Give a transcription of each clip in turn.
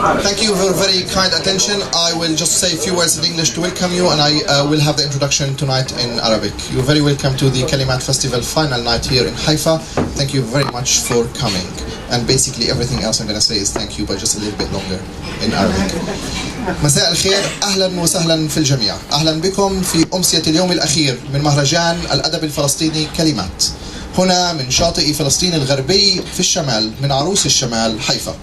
Thank you for very kind attention. I will just say a few words in English to welcome you, and I will have the introduction tonight in Arabic. You're very welcome to the Kalimat Festival final night here in Haifa. Thank you very much for coming. And basically everything else I'm going to say is thank you, but just a little bit longer in Arabic. مساء الخير، أهلا وسهلا في الجميع. أهلا بكم في أمسية اليوم الأخير من مهرجان الأدب الفلسطيني كلمات، هنا من شاطئ فلسطين الغربي في الشمال، من عروس الشمال حيفا.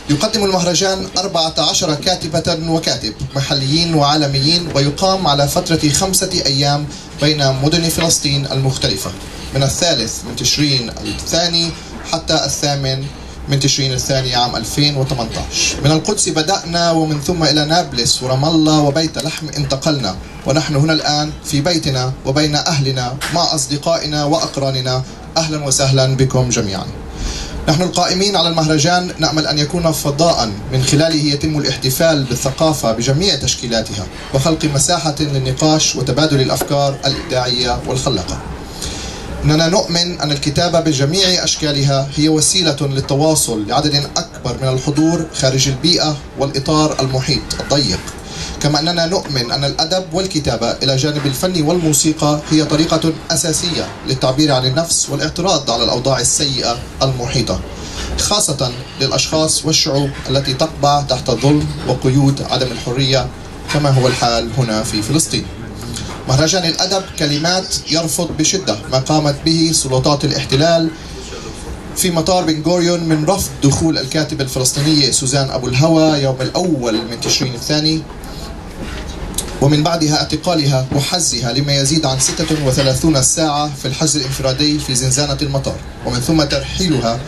يقدم المهرجان 14 كاتبة وكاتب محليين وعالميين، ويقام على فترة 5 أيام بين مدن فلسطين المختلفة، من 3 من تشرين الثاني حتى 8 من تشرين الثاني عام 2018. من القدس بدأنا، ومن ثم إلى نابلس ورام الله وبيت لحم انتقلنا، ونحن هنا الآن في بيتنا وبين أهلنا مع أصدقائنا وأقراننا. أهلا وسهلا بكم جميعا. نحن القائمين على المهرجان نأمل أن يكون فضاء من خلاله يتم الاحتفال بالثقافة بجميع تشكيلاتها، وخلق مساحة للنقاش وتبادل الأفكار الإبداعية والخلاقة. إننا نؤمن أن الكتابة بجميع أشكالها هي وسيلة للتواصل لعدد أكبر من الحضور خارج البيئة والإطار المحيط الضيق، كما أننا نؤمن أن الأدب والكتابة إلى جانب الفن والموسيقى هي طريقة أساسية للتعبير عن النفس والاعتراض على الأوضاع السيئة المحيطة، خاصة للأشخاص والشعوب التي تقبع تحت ظلم وقيود عدم الحرية، كما هو الحال هنا في فلسطين. مهرجان الأدب كلمات يرفض بشدة ما قامت به سلطات الاحتلال في مطار بن غوريون من رفض دخول الكاتبة الفلسطينية سوزان أبولهوا يوم الأول من تشرين الثاني، ومن بعدها اعتقالها وحجزها لما يزيد عن 36 ساعة في الحجز الانفرادي في زنزانة المطار، ومن ثم ترحيلها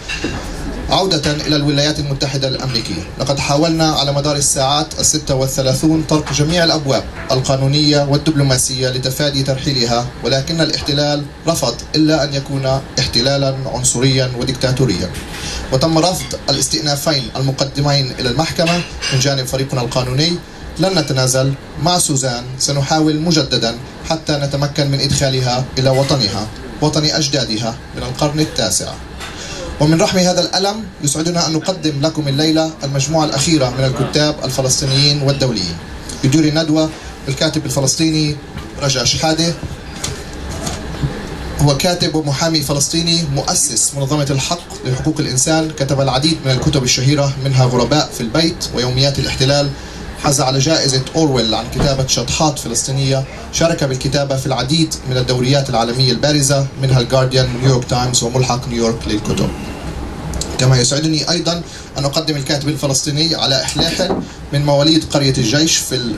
عودة إلى الولايات المتحدة الأمريكية. لقد حاولنا على مدار الساعات 36 طرق جميع الأبواب القانونية والدبلوماسية لتفادي ترحيلها، ولكن الاحتلال رفض إلا أن يكون احتلالا عنصريا وديكتاتوريا، وتم رفض الاستئنافين المقدمين إلى المحكمة من جانب فريقنا القانوني. لن نتنازل، مع سوزان سنحاول مجددا حتى نتمكن من إدخالها إلى وطنها، وطن أجدادها من القرن التاسع. ومن رحم هذا الألم يسعدنا أن نقدم لكم الليلة المجموعة الأخيرة من الكتاب الفلسطينيين والدوليين. يدير الندوة الكاتب الفلسطيني رجاء شحادة، هو كاتب ومحامي فلسطيني مؤسس منظمة الحق لحقوق الإنسان، كتب العديد من الكتب الشهيرة منها غرباء في البيت ويوميات الاحتلال، حاز على جائزة أورويل عن كتابة شطحات فلسطينية، شارك بالكتابة في العديد من الدوريات العالمية البارزة منها الجارديان، نيويورك تايمز، وملحق نيويورك للكتب. كما يسعدني أيضا أن أقدم الكاتب الفلسطيني علاء حلاحل من مواليد قرية الجيش في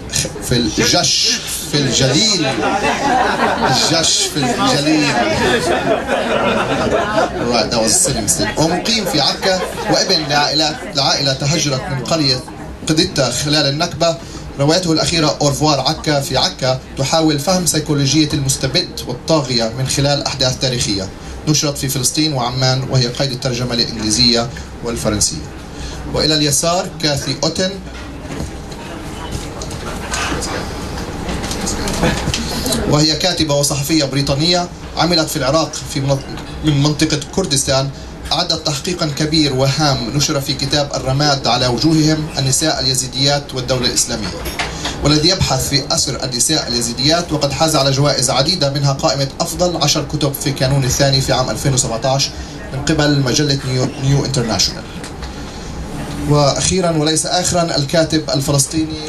الجليل Right, that was a silly mistake. ومقيم في عكا، وابن لعائلة تهجرت من قرية قديتا خلال النكبة. روايته الأخيرة أورفوار عكا في عكا تحاول فهم سيكولوجية المستبد والطاغية من خلال أحداث تاريخية، نشرت في فلسطين وعمان، وهي قيد الترجمة الإنجليزية والفرنسية. وإلى اليسار كاثي أوتن، وهي كاتبة وصحفية بريطانية عملت في العراق من منطقة كردستان، أعدت تحقيقا كبير وهام نشر في كتاب الرماد على وجوههم، النساء اليزيديات والدولة الإسلامية، والذي يبحث في أسر النساء اليزيديات، وقد حاز على جوائز عديدة منها قائمة أفضل 10 كتب في كانون الثاني في عام 2017 من قبل مجلة نيو انترناشونال. وأخيرا وليس آخرا الكاتب الفلسطيني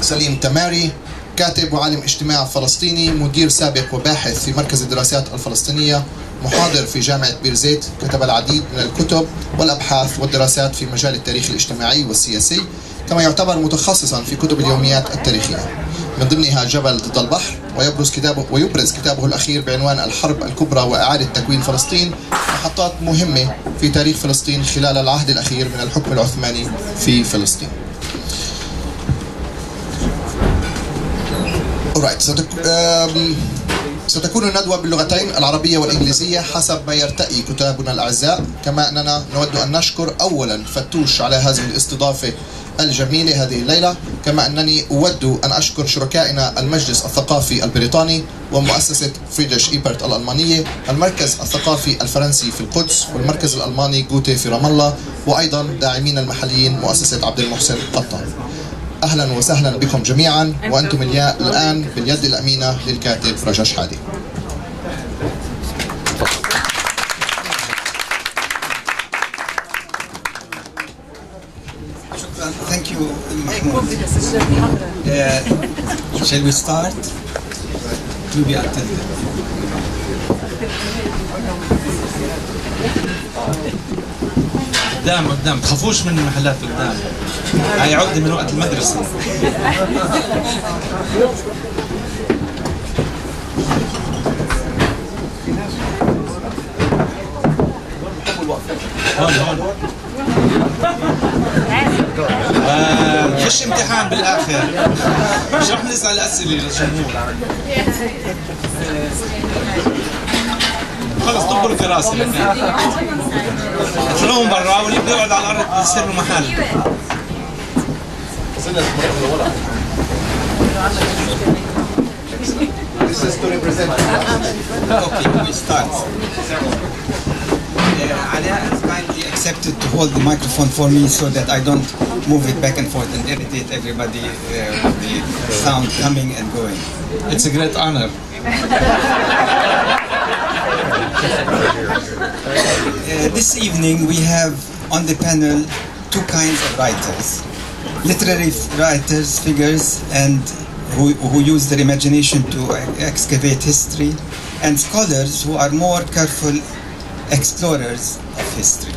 سليم تماري، كاتب وعالم اجتماع فلسطيني، مدير سابق وباحث في مركز الدراسات الفلسطينية، محاضر في جامعة بيرزيت، كتب العديد من الكتب والأبحاث والدراسات في مجال التاريخ الاجتماعي والسياسي، كما يعتبر متخصصا في كتب اليوميات التاريخية، من ضمنها جبل ضد البحر، ويبرز كتابه الأخير بعنوان الحرب الكبرى وإعادة تكوين فلسطين، محطات مهمة في تاريخ فلسطين خلال العهد الأخير من الحكم العثماني في فلسطين. ستكون الندوة باللغتين العربية والإنجليزية حسب ما يرتئي كتابنا الأعزاء، كما أننا نود أن نشكر أولا فتوش على هذه الاستضافة الجميلة هذه الليلة. كما أنني أود أن أشكر شركائنا المجلس الثقافي البريطاني ومؤسسة فريدريش إيبرت الألمانية، المركز الثقافي الفرنسي في القدس، والمركز الألماني جوتي في رام الله، وأيضا داعمين المحليين مؤسسة عبد المحسن قطان. أهلا وسهلا بكم جميعا، وأنتم الآن باليد الأمينة للكاتب رجا شحادي. Thank you, Mahmoud. Shall we start? To be attended. قدام تخافوش من المحلات قدام. هاي عقدة من وقت المدرسة. هون خش امتحان بالاخر، مش رح نسال اسئله للجمهور. خلص طبوا الكراسي الاثنين، اطلعوهم برا واللي بده يقعد على الارض يصير له محل. This is to represent. Okay, we start. Alia has kindly accepted to hold the microphone for me so that I don't move it back and forth and irritate everybody with the sound coming and going. It's a great honor. This evening we have on the panel two kinds of writers. Literary writers, figures, and who use their imagination to excavate history, and scholars who are more careful explorers of history.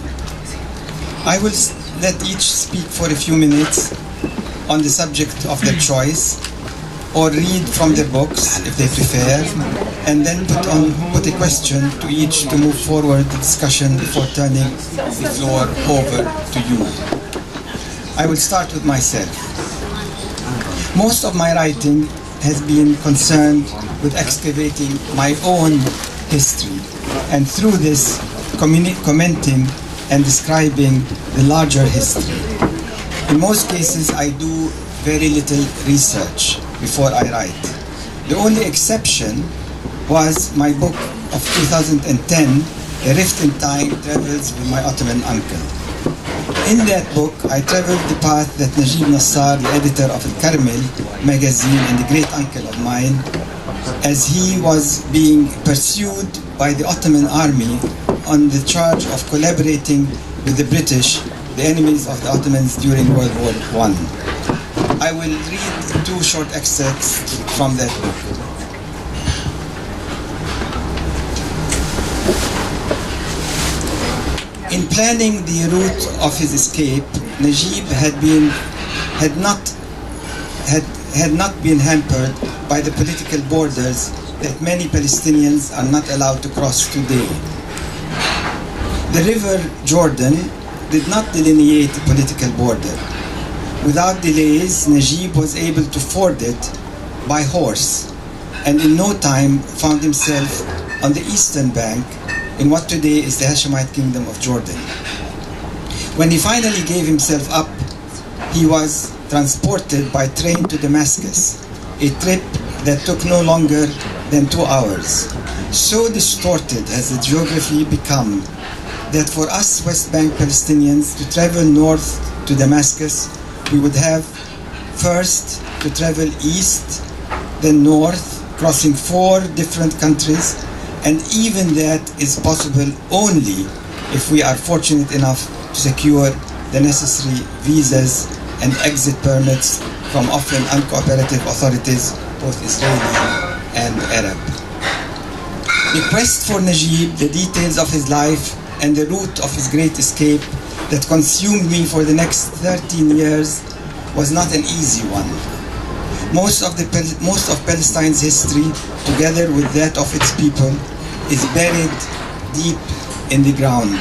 I will let each speak for a few minutes on the subject of their choice, or read from their books if they prefer, and then put a question to each to move forward the discussion before turning the floor over to you. I will start with myself. Most of my writing has been concerned with excavating my own history, and through this commenting and describing the larger history. In most cases I do very little research before I write. The only exception was my book of 2010, A Rift in Time Travels with My Ottoman Uncle. In that book I traveled the path that Najib Nassar, the editor of Al-Karmel magazine and the great uncle of mine, as he was being pursued by the Ottoman army on the charge of collaborating with the British, the enemies of the Ottomans during World War I. I will read two short excerpts from that book. In planning the route of his escape, Najib had not been hampered by the political borders that many Palestinians are not allowed to cross today. The river Jordan did not delineate the political border. Without delays, Najib was able to ford it by horse, and in no time found himself on the eastern bank in what today is the Hashemite Kingdom of Jordan. When he finally gave himself up, he was transported by train to Damascus, a trip that took no longer than 2 hours. So distorted has the geography become that for us West Bank Palestinians to travel north to Damascus, we would have first to travel east, then north, crossing 4 different countries, and even that is possible only if we are fortunate enough to secure the necessary visas and exit permits from often uncooperative authorities, both Israeli and Arab. The quest for Najib, the details of his life, and the route of his great escape that consumed me for the next 13 years was not an easy one. Most of Palestine's history, together with that of its people, is buried deep in the ground.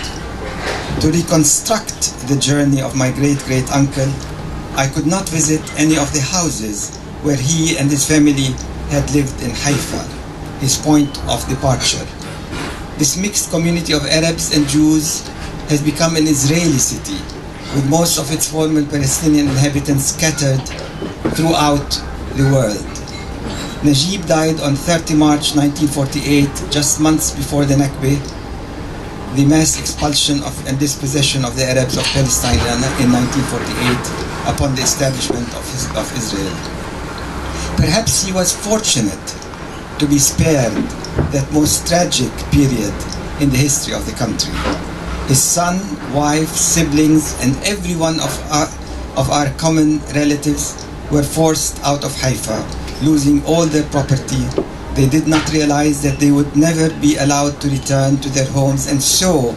To reconstruct the journey of my great-great-uncle, I could not visit any of the houses where he and his family had lived in Haifa, his point of departure. This mixed community of Arabs and Jews has become an Israeli city, with most of its former Palestinian inhabitants scattered throughout the world. Najib died on 30 March 1948, just months before the Nakba, the mass expulsion and dispossession of the Arabs of Palestine in 1948 upon the establishment of Israel. Perhaps he was fortunate to be spared that most tragic period in the history of the country. His son, wife, siblings, and every one of our common relatives were forced out of Haifa, losing all their property. They did not realize that they would never be allowed to return to their homes, and so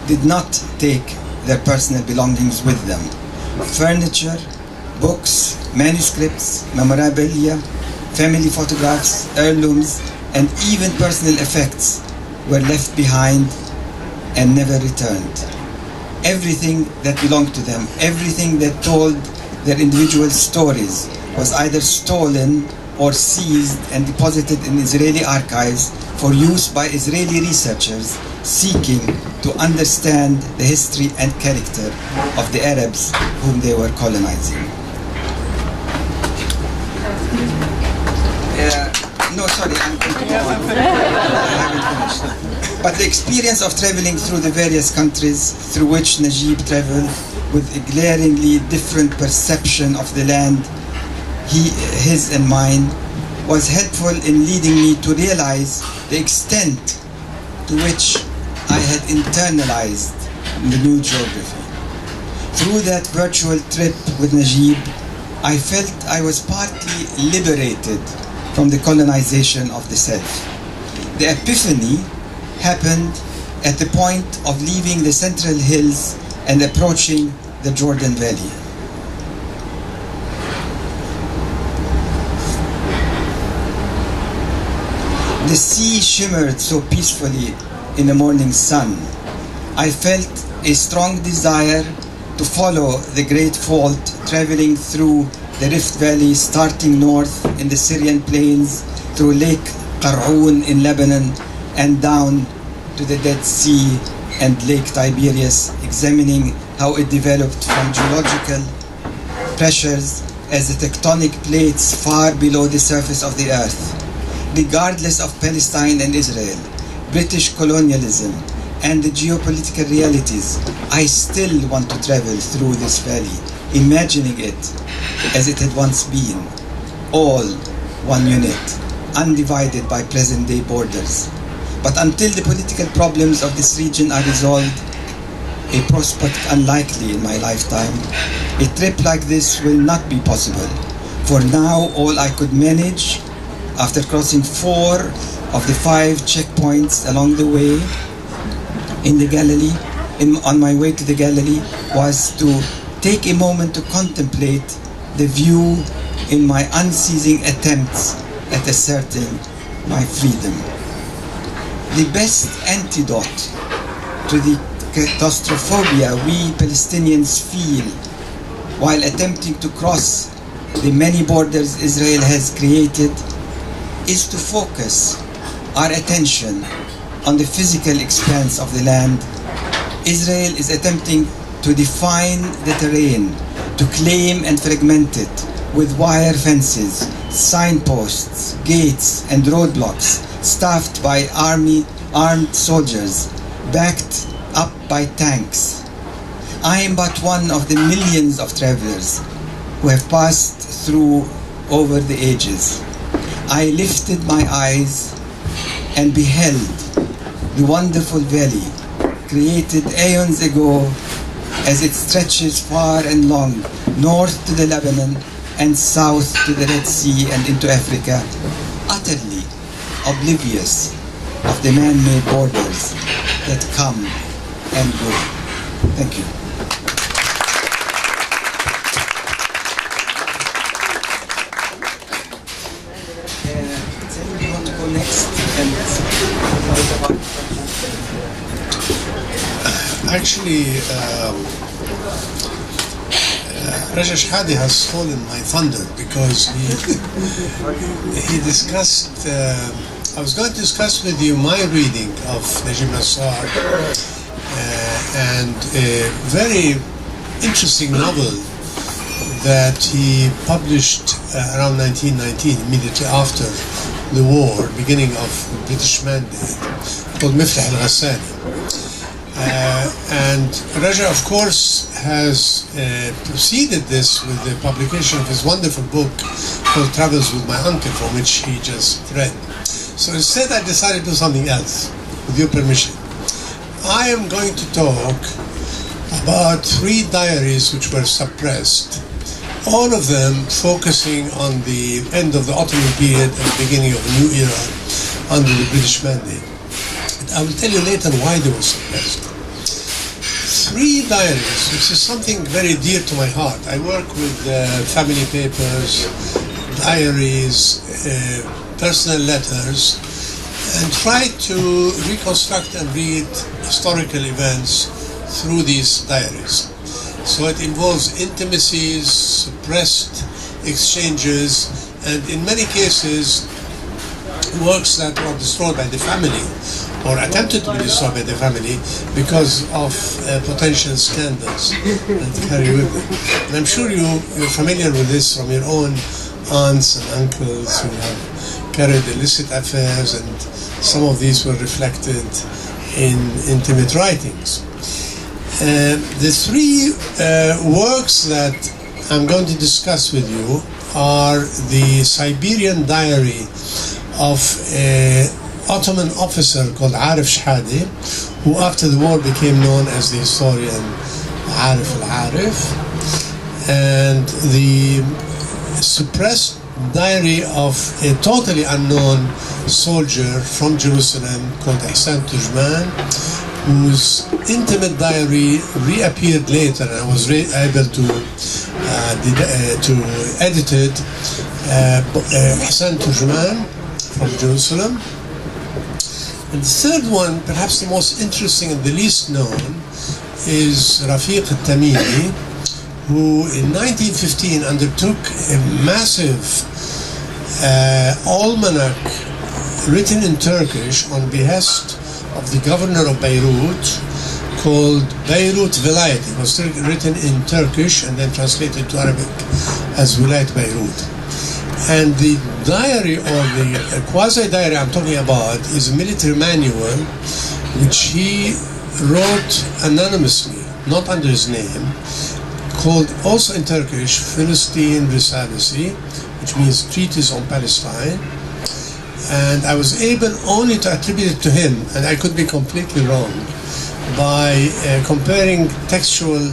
did not take their personal belongings with them. Furniture, books, manuscripts, memorabilia, family photographs, heirlooms, and even personal effects were left behind and never returned. Everything that belonged to them, everything that told their individual stories, was either stolen or seized and deposited in Israeli archives for use by Israeli researchers seeking to understand the history and character of the Arabs whom they were colonizing. No, sorry, I'm going to go on. I haven't finished. But the experience of traveling through the various countries through which Najib traveled, with a glaringly different perception of the land, his and mine, was helpful in leading me to realize the extent to which I had internalized the new geography. Through that virtual trip with Najib, I felt I was partly liberated from the colonization of the self. The epiphany happened at the point of leaving the Central Hills and approaching the Jordan Valley. The sea shimmered so peacefully in the morning sun. I felt a strong desire to follow the Great Fault, traveling through the Rift Valley, starting north in the Syrian plains, through Lake Qar'un in Lebanon, and down to the Dead Sea and Lake Tiberias, examining how it developed from geological pressures as the tectonic plates far below the surface of the earth. Regardless of Palestine and Israel, British colonialism, and the geopolitical realities, I still want to travel through this valley, imagining it as it had once been, all one unit, undivided by present-day borders. But until the political problems of this region are resolved, a prospect unlikely in my lifetime, a trip like this will not be possible. For now, all I could manage, after crossing 4 of the 5 checkpoints along the way in the Galilee, on my way to the Galilee, was to take a moment to contemplate the view in my unceasing attempts at asserting my freedom. The best antidote to the claustrophobia we Palestinians feel while attempting to cross the many borders Israel has created is to focus our attention on the physical expanse of the land. Israel is attempting to define the terrain, to claim and fragment it with wire fences, signposts, gates, and roadblocks, staffed by armed soldiers, backed up by tanks. I am but one of the millions of travelers who have passed through over the ages. I lifted my eyes and beheld the wonderful valley created aeons ago as it stretches far and long north to the Lebanon and south to the Red Sea and into Africa, utterly oblivious of the man-made borders that come and go. Thank you. You want to go next? Actually, Rajesh Hadi has stolen my thunder because he discussed. I was going to discuss with you my reading of Najib Nassar and a very interesting novel that he published around 1919, immediately after the war, beginning of the British Mandate, called Miflah al-Ghassani. And Raja, of course, has preceded this with the publication of his wonderful book called Travels with My Uncle, from which he just read. So instead, I decided to do something else, with your permission. I am going to talk about 3 diaries which were suppressed, all of them focusing on the end of the Ottoman period and the beginning of a new era under the British Mandate. I will tell you later why they were suppressed. 3 diaries, which is something very dear to my heart. I work with family papers, diaries, personal letters, and try to reconstruct and read historical events through these diaries. So it involves intimacies, suppressed exchanges, and in many cases works that were destroyed by the family or attempted to be destroyed by the family because of potential scandals that carry with them. And I'm sure you're familiar with this from your own aunts and uncles who have carried illicit affairs, and some of these were reflected in intimate writings. The 3 works that I'm going to discuss with you are the Siberian diary of an Ottoman officer called Arif Shhadi, who after the war became known as the historian Arif al-Arif, and the suppressed diary of a totally unknown soldier from Jerusalem called Ihsan Tujman, whose intimate diary reappeared later, and I was able to edit it. Ihsan Tujman from Jerusalem. And the 3rd one, perhaps the most interesting and the least known, is Rafiq al-Tamimi, who in 1915 undertook a massive almanac written in Turkish on behest of the governor of Beirut, called Beirut Vilayet. It was written in Turkish and then translated to Arabic as Vilayet Beirut. And the diary, or the quasi-diary I'm talking about, is a military manual which he wrote anonymously, not under his name, called also in Turkish Palestinian Risalesi, which means Treatise on Palestine. And I was able only to attribute it to him, and I could be completely wrong, by comparing textual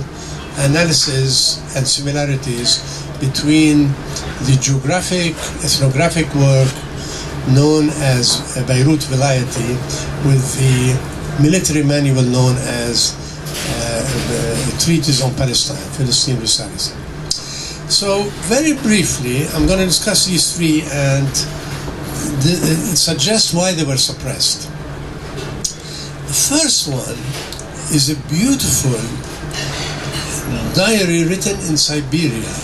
analysis and similarities between the geographic, ethnographic work known as Beirut Vilayeti with the military manual known as Treatise on Palestine, Palestine Risalesi. So very briefly, I'm going to discuss these 3 and suggest why they were suppressed. The first one is a beautiful diary written in Siberia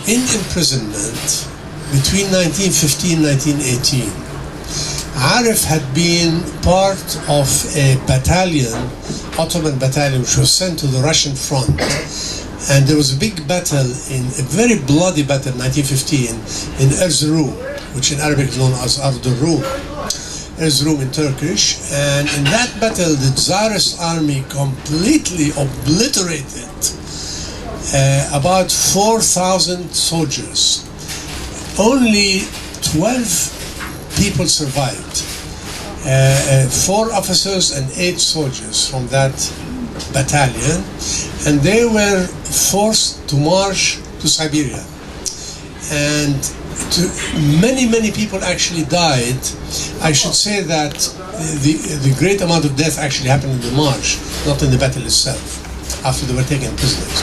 in imprisonment between 1915 and 1918. Arif had been part of a battalion, Ottoman battalion, which was sent to the Russian front. And there was a big battle, a very bloody battle in 1915 in Erzurum, which in Arabic is known as Ardurum. Erzurum in Turkish. And in that battle, the Tsarist army completely obliterated about 4,000 soldiers. Only 12 people survived. 4 officers and 8 soldiers from that battalion, and they were forced to march to Siberia. And many people actually died. I should say that the great amount of death actually happened in the march, not in the battle itself, after they were taken prisoners.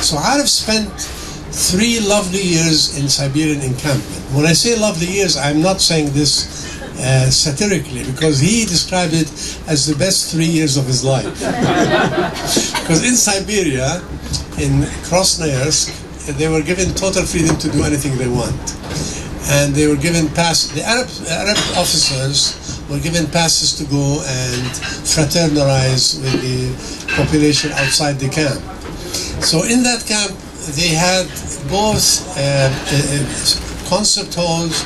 So Arif spent 3 lovely years in Siberian encampment. When I say lovely years, I'm not saying this satirically, because he described it as the best 3 years of his life. Because in Siberia, in Krasnoyarsk, they were given total freedom to do anything they want. And they were given the Arab officers were given passes to go and fraternize with the population outside the camp. So in that camp, they had both concert halls,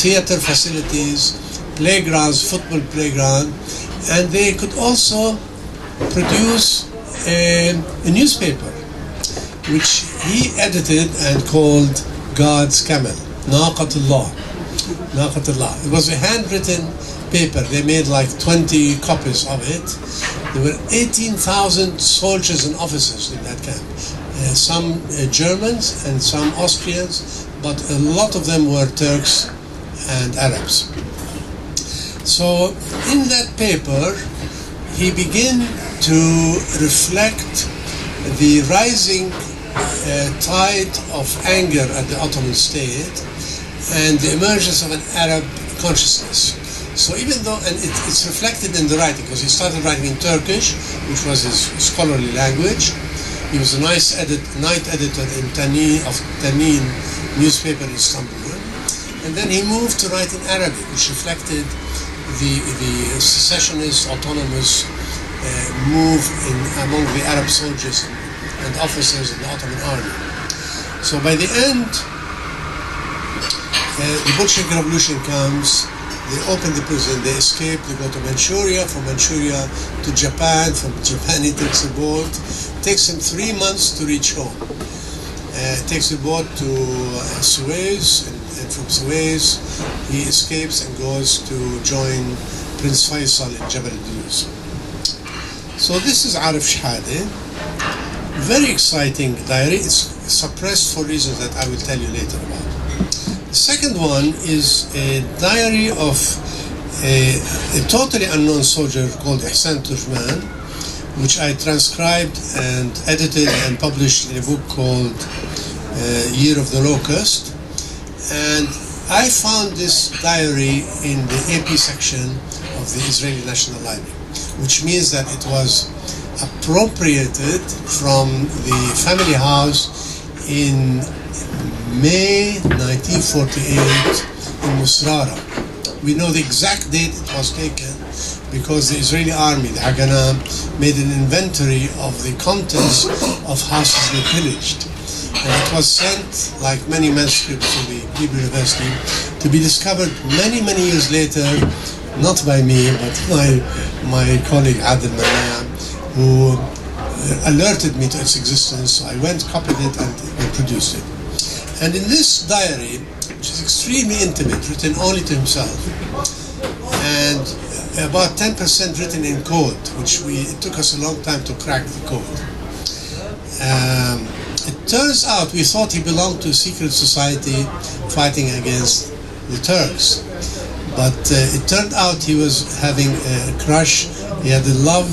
theater facilities, playgrounds, football playground, and they could also produce a newspaper, which he edited and called God's Camel, Naqatullah. It was a handwritten paper. They made like 20 copies of it. There were 18,000 soldiers and officers in that camp. Some Germans and some Austrians, but a lot of them were Turks and Arabs. So in that paper, he began to reflect the rising tide of anger at the Ottoman state and the emergence of an Arab consciousness. So even though, and it's reflected in the writing, because he started writing in Turkish, which was his scholarly language. He was a night editor in Tanin newspaper in Istanbul. And then he moved to write in Arabic, which reflected the secessionist, autonomous move among the Arab soldiers and officers in the Ottoman army. So by the end, the Bolshevik Revolution comes. They open the prison, they escape, they go to Manchuria, from Manchuria to Japan, from Japan he takes a boat. It takes him 3 months to reach home. Takes a boat to Suez, and from Suez he escapes and goes to join Prince Faisal in Jabal al-Duruz. So this is Arif Shahade. Very exciting diary. It's suppressed for reasons that I will tell you later about. The second one is a diary of a totally unknown soldier called Ihsan Turjman, which I transcribed and edited and published in a book called Year of the Locust. And I found this diary in the AP section of the Israeli National Library, which means that it was appropriated from the family house in May 1948 in Musrara. We know the exact date it was taken because the Israeli army, the Haganah, made an inventory of the contents of houses they pillaged. And it was sent, like many manuscripts, to the Hebrew University to be discovered many, many years later, not by me, but my colleague Adil Manaya, who alerted me to its existence. So I went, copied it, and produced it. And in this diary, which is extremely intimate, written only to himself, and about 10% written in code, which it took us a long time to crack the code. It turns out we thought he belonged to a secret society fighting against the Turks. But it turned out he was having a crush. He had a love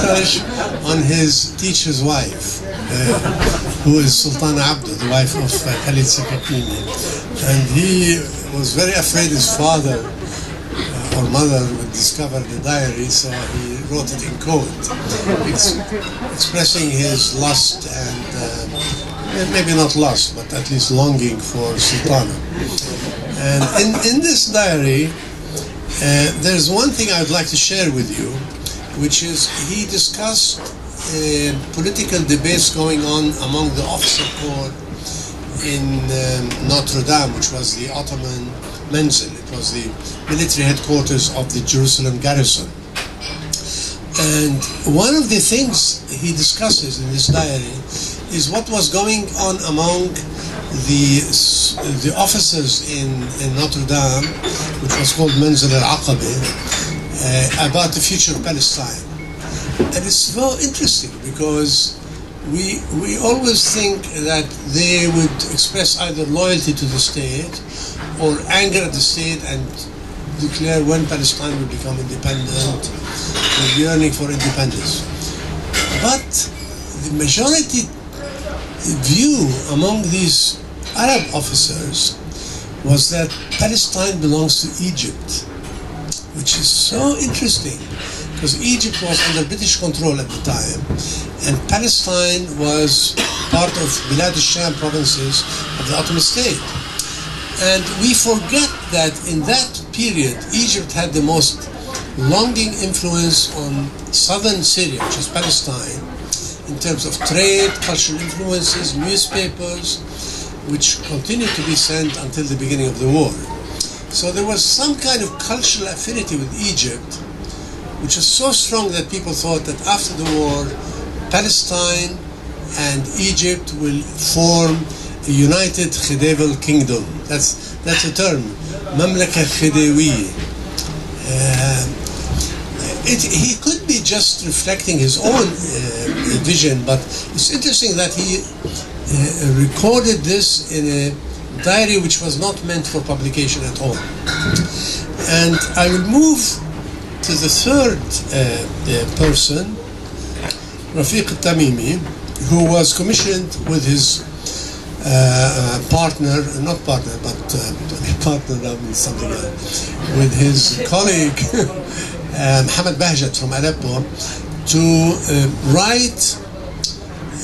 crush on his teacher's wife, who is Sultana Abdu, the wife of Khalid Sakakini. And he was very afraid his father or mother would discover the diary, so he wrote it in code, expressing his lust and maybe not lust, but at least longing for Sultana. And in this diary, there's one thing I would like to share with you, which is he discussed political debates going on among the officer corps in Notre Dame, which was the Ottoman Menzil. It was the military headquarters of the Jerusalem garrison. And one of the things he discusses in this diary is what was going on among the officers in Notre Dame, which was called Menzil al-Aqaba, about the future of Palestine. And it's so interesting because we always think that they would express either loyalty to the state or anger at the state and declare when Palestine will become independent, or yearning for independence. But the majority view among these Arab officers was that Palestine belongs to Egypt, which is so interesting because Egypt was under British control at the time, and Palestine was part of Bilad al-Sham provinces of the Ottoman state. And we forget that in that period, Egypt had the most longing influence on southern Syria, which is Palestine, in terms of trade, cultural influences, newspapers, which continued to be sent until the beginning of the war. So there was some kind of cultural affinity with Egypt, which was so strong that people thought that after the war, Palestine and Egypt will form a united Khedival kingdom. That's a term, Mamlaka Khediwi. He could be just reflecting his own vision, but it's interesting that he recorded this in a diary which was not meant for publication at all. And I will move to the third person, Rafiq al-Tamimi, who was commissioned with his partner, not partner, but partner that means something else, with his colleague Muhammad Bahjat from Aleppo, to write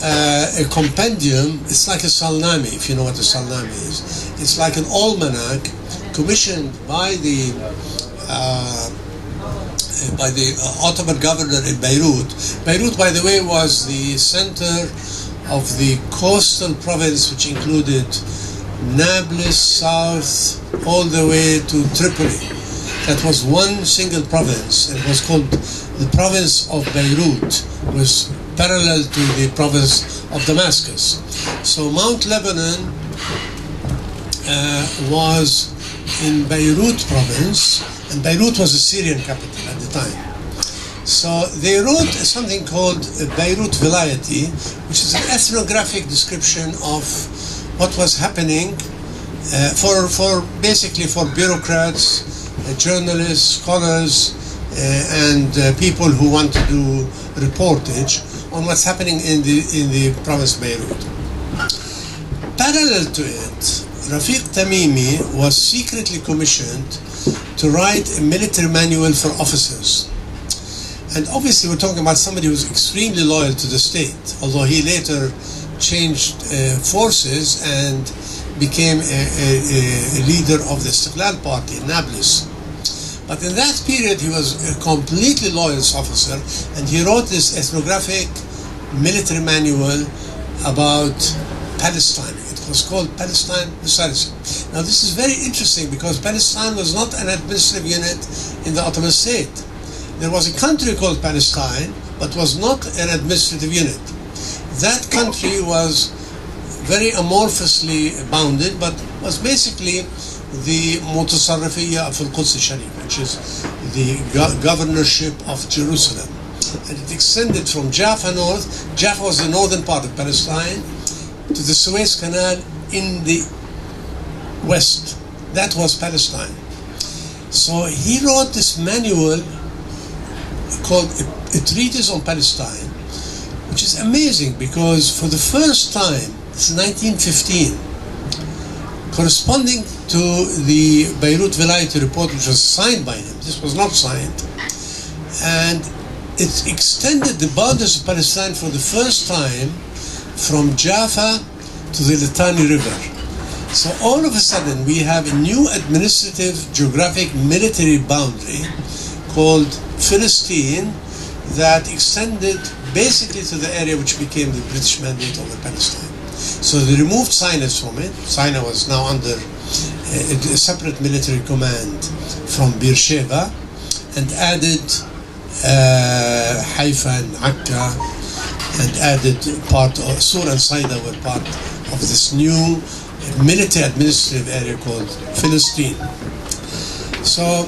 a compendium. It's like a Salnami, if you know what a Salnami is. It's like an almanac commissioned by the Ottoman governor in Beirut. Beirut, by the way, was the center of the coastal province, which included Nablus south all the way to Tripoli. That was one single province. It was called the province of Beirut. It was parallel to the province of Damascus. So Mount Lebanon was in Beirut province, and Beirut was the Syrian capital at the time. So they wrote something called Beirut Vilayati, which is an ethnographic description of what was happening for basically for bureaucrats, journalists, scholars, and people who want to do reportage on what's happening in the province of Beirut. Parallel to it, Rafiq Tamimi was secretly commissioned to write a military manual for officers. And obviously we're talking about somebody who was extremely loyal to the state, although he later changed forces and became a leader of the Istiqlal party in Nablus. But in that period he was a completely loyal officer, and he wrote this ethnographic military manual about Palestine. It was called Palestine the Saracen. Now this is very interesting because Palestine was not an administrative unit in the Ottoman state. There was a country called Palestine, but was not an administrative unit. That country was very amorphously bounded, but was basically the Mutasarrifiyya of Al-Quds al-Sharif, which is the governorship of Jerusalem. And it extended from Jaffa north. Jaffa was the northern part of Palestine, to the Suez Canal in the west. That was Palestine. So he wrote this manual called a treatise on Palestine, which is amazing because for the first time, it's 1915, corresponding to the Beirut Vilayati report, which was signed by him. This was not signed. And it extended the boundaries of Palestine for the first time from Jaffa to the Litani River. So all of a sudden we have a new administrative, geographic, military boundary called Philistine that extended basically to the area which became the British mandate over Palestine. So they removed Sinai from it. Sinai was now under a separate military command from Beersheba, and added Haifa and Akka, and added part of Sur and Saida were part of this new military administrative area called Philistine. So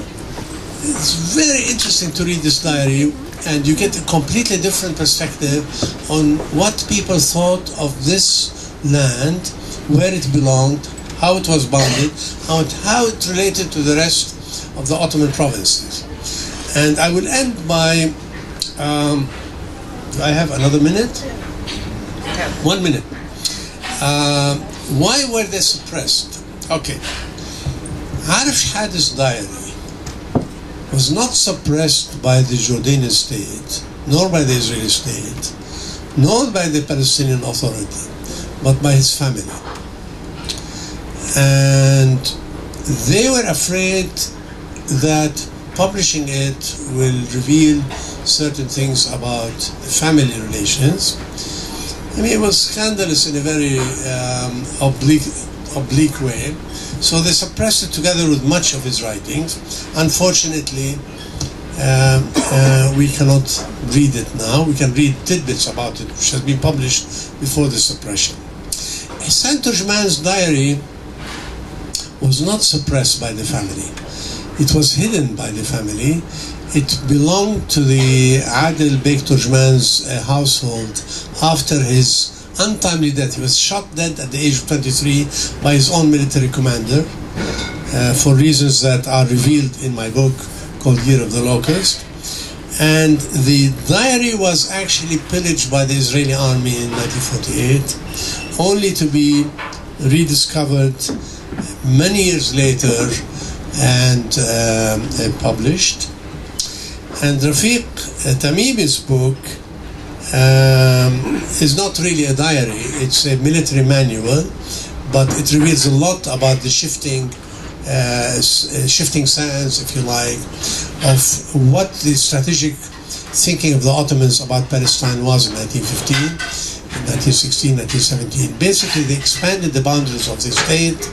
it's very interesting to read this diary, and you get a completely different perspective on what people thought of this land, where it belonged, how it was bounded, how it related to the rest of the Ottoman provinces. And I will end by, do I have another minute? 1 minute. Why were they suppressed? Okay. Arif Shahad's diary was not suppressed by the Jordanian state, nor by the Israeli state, nor by the Palestinian Authority, but by his family. And they were afraid that publishing it will reveal certain things about family relations. I mean, it was scandalous in a very oblique way. So they suppressed it together with much of his writings. Unfortunately, we cannot read it now. We can read tidbits about it, which has been published before the suppression. Saint Turjman's diary was not suppressed by the family. It was hidden by the family. It belonged to the Adil Bek Turjman's household after his untimely death. He was shot dead at the age of 23 by his own military commander for reasons that are revealed in my book called Year of the Locust. And the diary was actually pillaged by the Israeli army in 1948, only to be rediscovered many years later and published. And Rafiq Tamimi's book is not really a diary, it's a military manual, but it reveals a lot about the shifting sands, if you like, of what the strategic thinking of the Ottomans about Palestine was in 1915, 1916, 1917. Basically, they expanded the boundaries of the state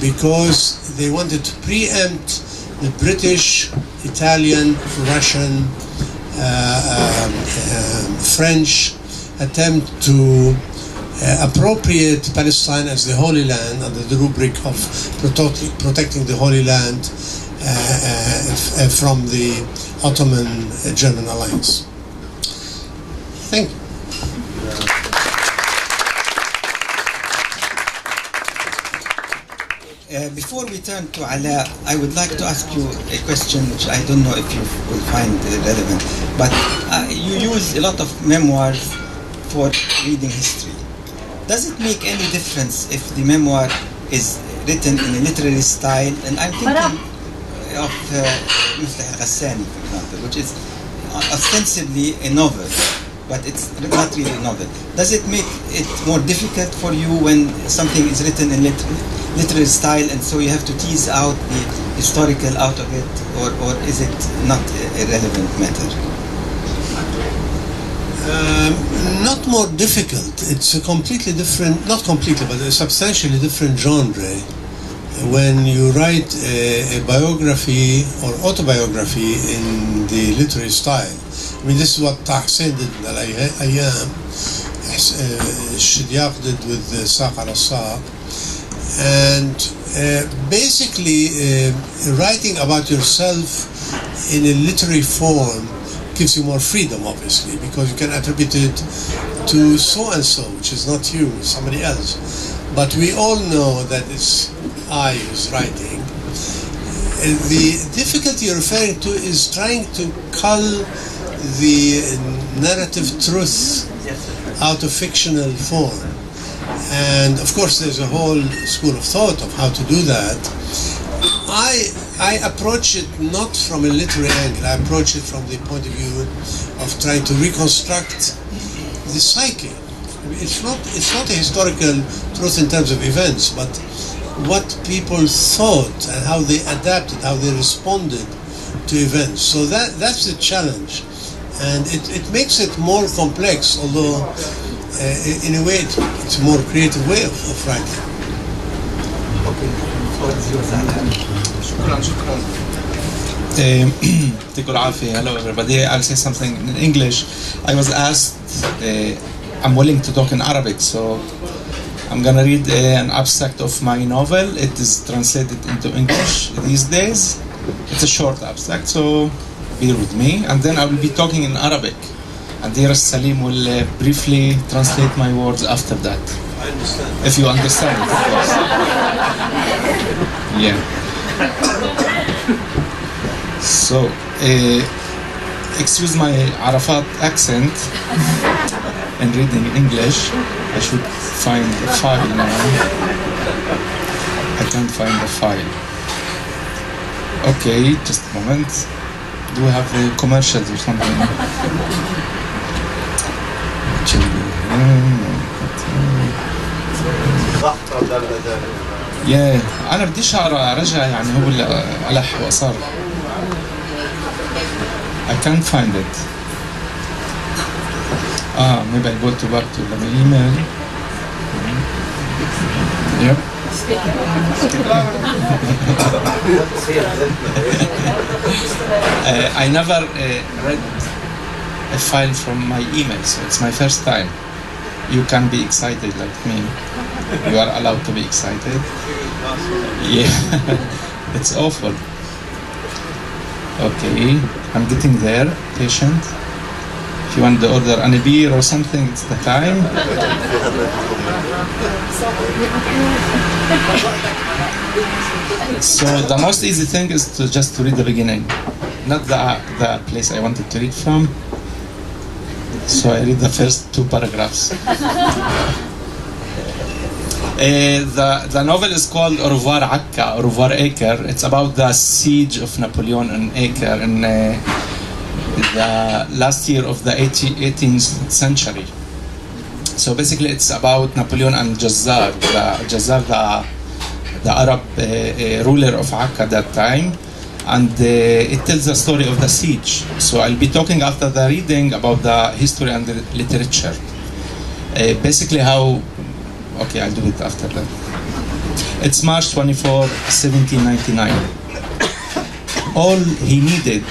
because they wanted to preempt the British, Italian, Russian, French attempt to appropriate Palestine as the Holy Land under the rubric of protecting the Holy Land from the Ottoman-German alliance. Thank you. Before we turn to Ala, I would like to ask you a question which I don't know if you will find relevant, but you use a lot of memoirs for reading history. Does it make any difference if the memoir is written in a literary style? And I'm thinking of Muflih al-Ghassani, for example, which is ostensibly a novel, but it's not really a novel. Does it make it more difficult for you when something is written in literary style, and so you have to tease out the historical out of it, or is it not a relevant matter? Not more difficult. It's a completely different, not completely, but a substantially different genre. When you write a biography or autobiography in the literary style, I mean, this is what Tahsin did in Al-Ayyam, Shidyaq did with Saq al-Saq. And basically, writing about yourself in a literary form gives you more freedom, obviously, because you can attribute it to so-and-so, which is not you, it's somebody else. But we all know that it's I who's writing. The difficulty you're referring to is trying to cull the narrative truth out of fictional form. And of course there's a whole school of thought of how to do that. I approach it not from a literary angle. I approach it from the point of view of trying to reconstruct the psyche. It's not a historical truth in terms of events, but what people thought and how they adapted, how they responded to events. So that's the challenge. And it makes it more complex, although in a way it's a more creative way of writing. Hello everybody. I'll say something in English. I was asked, I'm willing to talk in Arabic, so I'm gonna read an abstract of my novel. It is translated into English these days. It's a short abstract, so bear with me. And then I will be talking in Arabic. And Dear Salim will briefly translate my words after that. I understand. If you understand it, of course. Yeah. So, excuse my Arafat accent in reading English. I should find the file now. I can't find the file. Okay, just a moment. Do we have commercials or something? أنا بديش أقرأ رجع يعني هو اللي ألح وأصر. I can't find it. Maybe I'll go back to the email. Yep. I never read a file from my email, so it's my first time. You can be excited like me. You are allowed to be excited. Yeah, it's awful. Okay, I'm getting there. Patient. If you want to order a beer or something, it's the time. So the most easy thing is to just read the beginning, not the place I wanted to read from. So I read the first 2 paragraphs. The novel is called Au revoir Akka, Au revoir Acre. It's about the siege of Napoleon on Acre in the last year of the 18th century. So basically it's about Napoleon and Jazzar, the Arab ruler of Akka at that time. And it tells the story of the siege. So I'll be talking after the reading about the history and the literature. Basically how... Okay, I'll do it after that. It's March 24, 1799. All he needed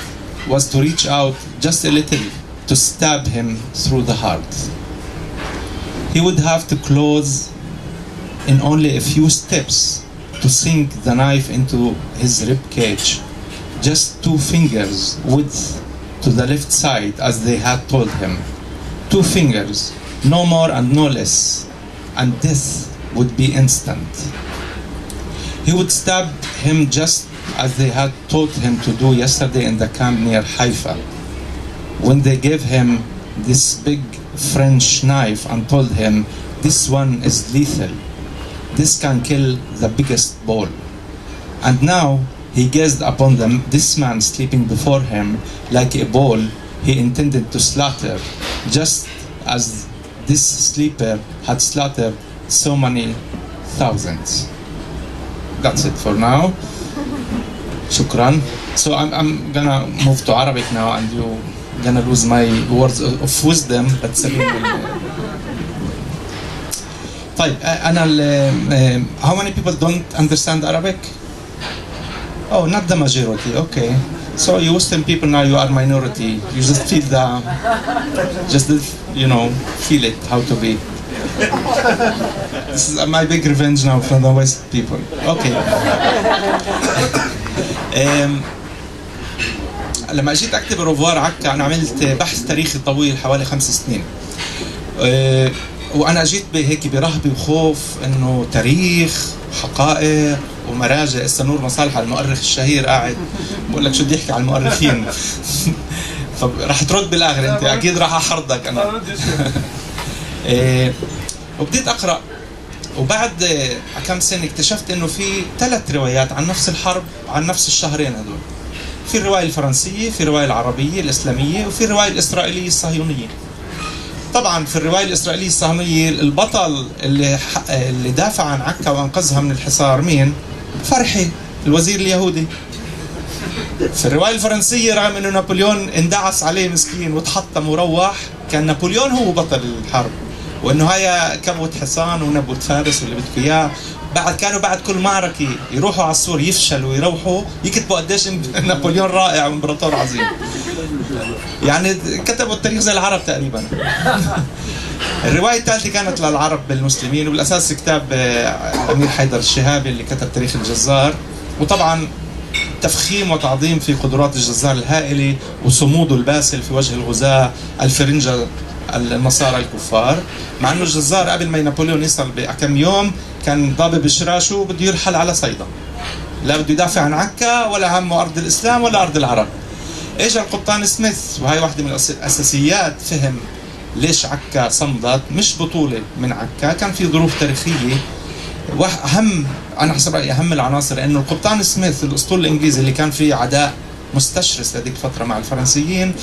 was to reach out just a little to stab him through the heart. He would have to close in only a few steps to sink the knife into his rib cage. Just 2 fingers width to the left side, as they had told him. 2 fingers, no more and no less, and death would be instant. He would stab him just as they had taught him to do yesterday in the camp near Haifa, when they gave him this big French knife and told him, "This one is lethal. This can kill the biggest bull." And now he gazed upon them, this man sleeping before him like a bull he intended to slaughter, just as this sleeper had slaughtered so many thousands. That's it for now. Shukran. So I'm gonna move to Arabic now, and you're gonna lose my words of wisdom. But طيب, how many people don't understand Arabic? Oh, not the majority. Okay. So you Western people now, you are minority. You just feel feel it how to be. This is my big revenge now from the West people. Okay. لما جيت اكتب روفوار عكا انا عملت بحث تاريخي طويل حوالي 5 سنين. وانا جيت هيك برهبه وخوف انه تاريخ حقائق ومراجع. نور مصالح المؤرخ الشهير قاعد بقول لك شو بدي يحكي عن المؤرخين. فراح ترد بالاخر انت اكيد راح احرضك انا. وبديت اقرا، وبعد كم سنه اكتشفت انه في 3 روايات عن نفس الحرب، عن نفس الشهرين هذول. في الروايه الفرنسيه، في الروايه العربيه الاسلاميه، وفي الروايه الاسرائيليه الصهيونيه. طبعا في الروايه الاسرائيليه الصهيونيه البطل اللي دافع عن عكا وانقذها من الحصار مين؟ فرحي الوزير اليهودي. في الروايه الفرنسيه رغم انه نابليون اندعس عليه مسكين وتحطم وروح، كان نابليون هو بطل الحرب، وانه هاي كبوة حصان ونبوة فارس واللي بدك اياه. كانوا بعد كل معركه يروحوا على السور يفشلوا ويروحوا يكتبوا قديش نابليون رائع وامبراطور عظيم. يعني كتبوا التاريخ زي العرب تقريبا. الروايه الثالثه كانت للعرب المسلمين، وبالاساس كتاب الامير حيدر الشهابي اللي كتب تاريخ الجزار، وطبعا تفخيم وتعظيم في قدرات الجزار الهائله وصموده الباسل في وجه الغزاة الفرنجة النصارى الكفار. مع انه الجزار قبل ما نابليون يصل بكم يوم كان ضابب بشراشه وبده يرحل على صيدا، لا بده يدافع عن عكا ولا همه ارض الاسلام ولا ارض العرب. اجى القبطان سميث، وهي واحده من الاساسيات فهم ليش عكا صمدت، مش بطوله من عكا، كان في ظروف تاريخيه. واهم انا حسب رايي اهم العناصر انه القبطان سميث الاسطول الانجليزي اللي كان فيه عداء مستشرس هذيك الفتره مع الفرنسيين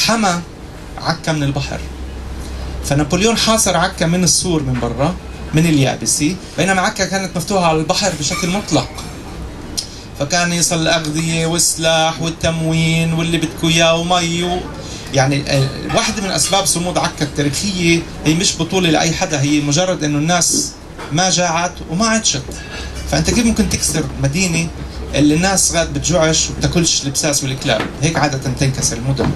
حمى عكا من البحر. فنابليون حاصر عكا من السور من برا من اليابسي، بينما عكا كانت مفتوحه على البحر بشكل مطلق. فكان يصل الأغذية والسلاح والتموين واللي بدكوا إياه ومي. يعني واحدة من أسباب صمود عكا التاريخية هي مش بطولة لأي حدا، هي مجرد إنه الناس ما جاعت وما عطشت. فأنت كيف ممكن تكسر مدينة اللي الناس غاد بتجوعش وبتاكلش البساس والكلاب؟ هيك عادة تنكسر المدن.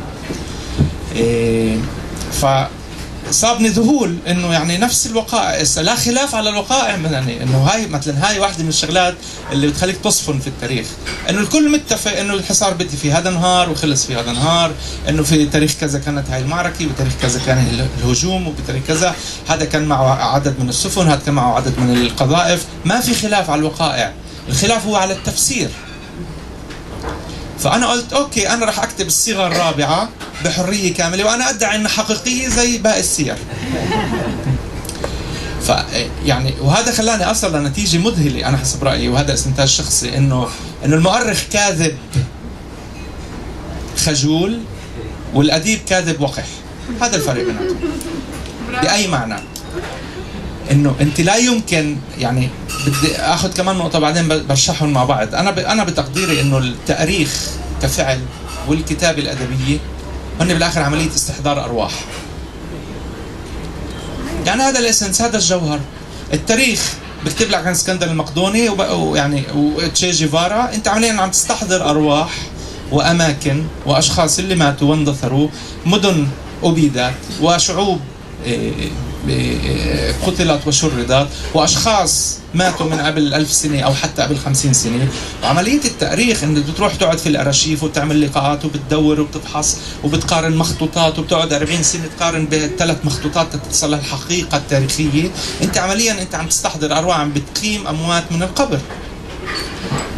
فصابني ذهول انه يعني نفس الوقائع، لا خلاف على الوقائع، يعني انه هاي مثلا هاي واحدة من الشغلات اللي بتخليك تصفن في التاريخ، انه الكل متفق انه الحصار بدي في هذا نهار وخلص في هذا نهار، انه في تاريخ كذا كانت هاي المعركة، بتاريخ كذا كان الهجوم، وبتاريخ كذا هذا كان معه عدد من السفن، هذا كان معه عدد من القذائف. ما في خلاف على الوقائع، الخلاف هو على التفسير. فأنا قلت أوكي، أنا رح أكتب الصيغة الرابعة بحرية كاملة، وأنا أدعي أنها حقيقية زي باقي السير. يعني وهذا خلاني أصل لنتيجة مذهلة أنا حسب رأيي، وهذا استنتاج شخصي، إنه المؤرخ كاذب خجول والأديب كاذب وقح. هذا الفرق بيناتهم بأي معنى. انه انت لا يمكن، يعني بدي اخذ كمان نقطه بعدين برشحهم مع بعض. انا بتقديري انه التاريخ كفعل والكتابه الادبيه هن بالاخر عمليه استحضار ارواح. يعني هذا الاسنس، هذا الجوهر. التاريخ بكتب لك عن اسكندر المقدوني ويعني وتشي جيفارا، انت عمليا عم تستحضر ارواح واماكن واشخاص اللي ماتوا واندثروا، مدن ابيدت وشعوب قتلت وشردت، وأشخاص ماتوا من قبل 1000 سنة أو حتى قبل 50 سنة. وعملية التأريخ إنك بتروح تقعد في الأرشيف وتعمل لقاءات وبتدور وبتفحص وبتقارن مخطوطات، وبتقعد 40 سنة تقارن ب3 مخطوطات تتصل للحقيقة التاريخية. أنت عمليا أنت عم تستحضر أرواح، عم بتقيم أموات من القبر.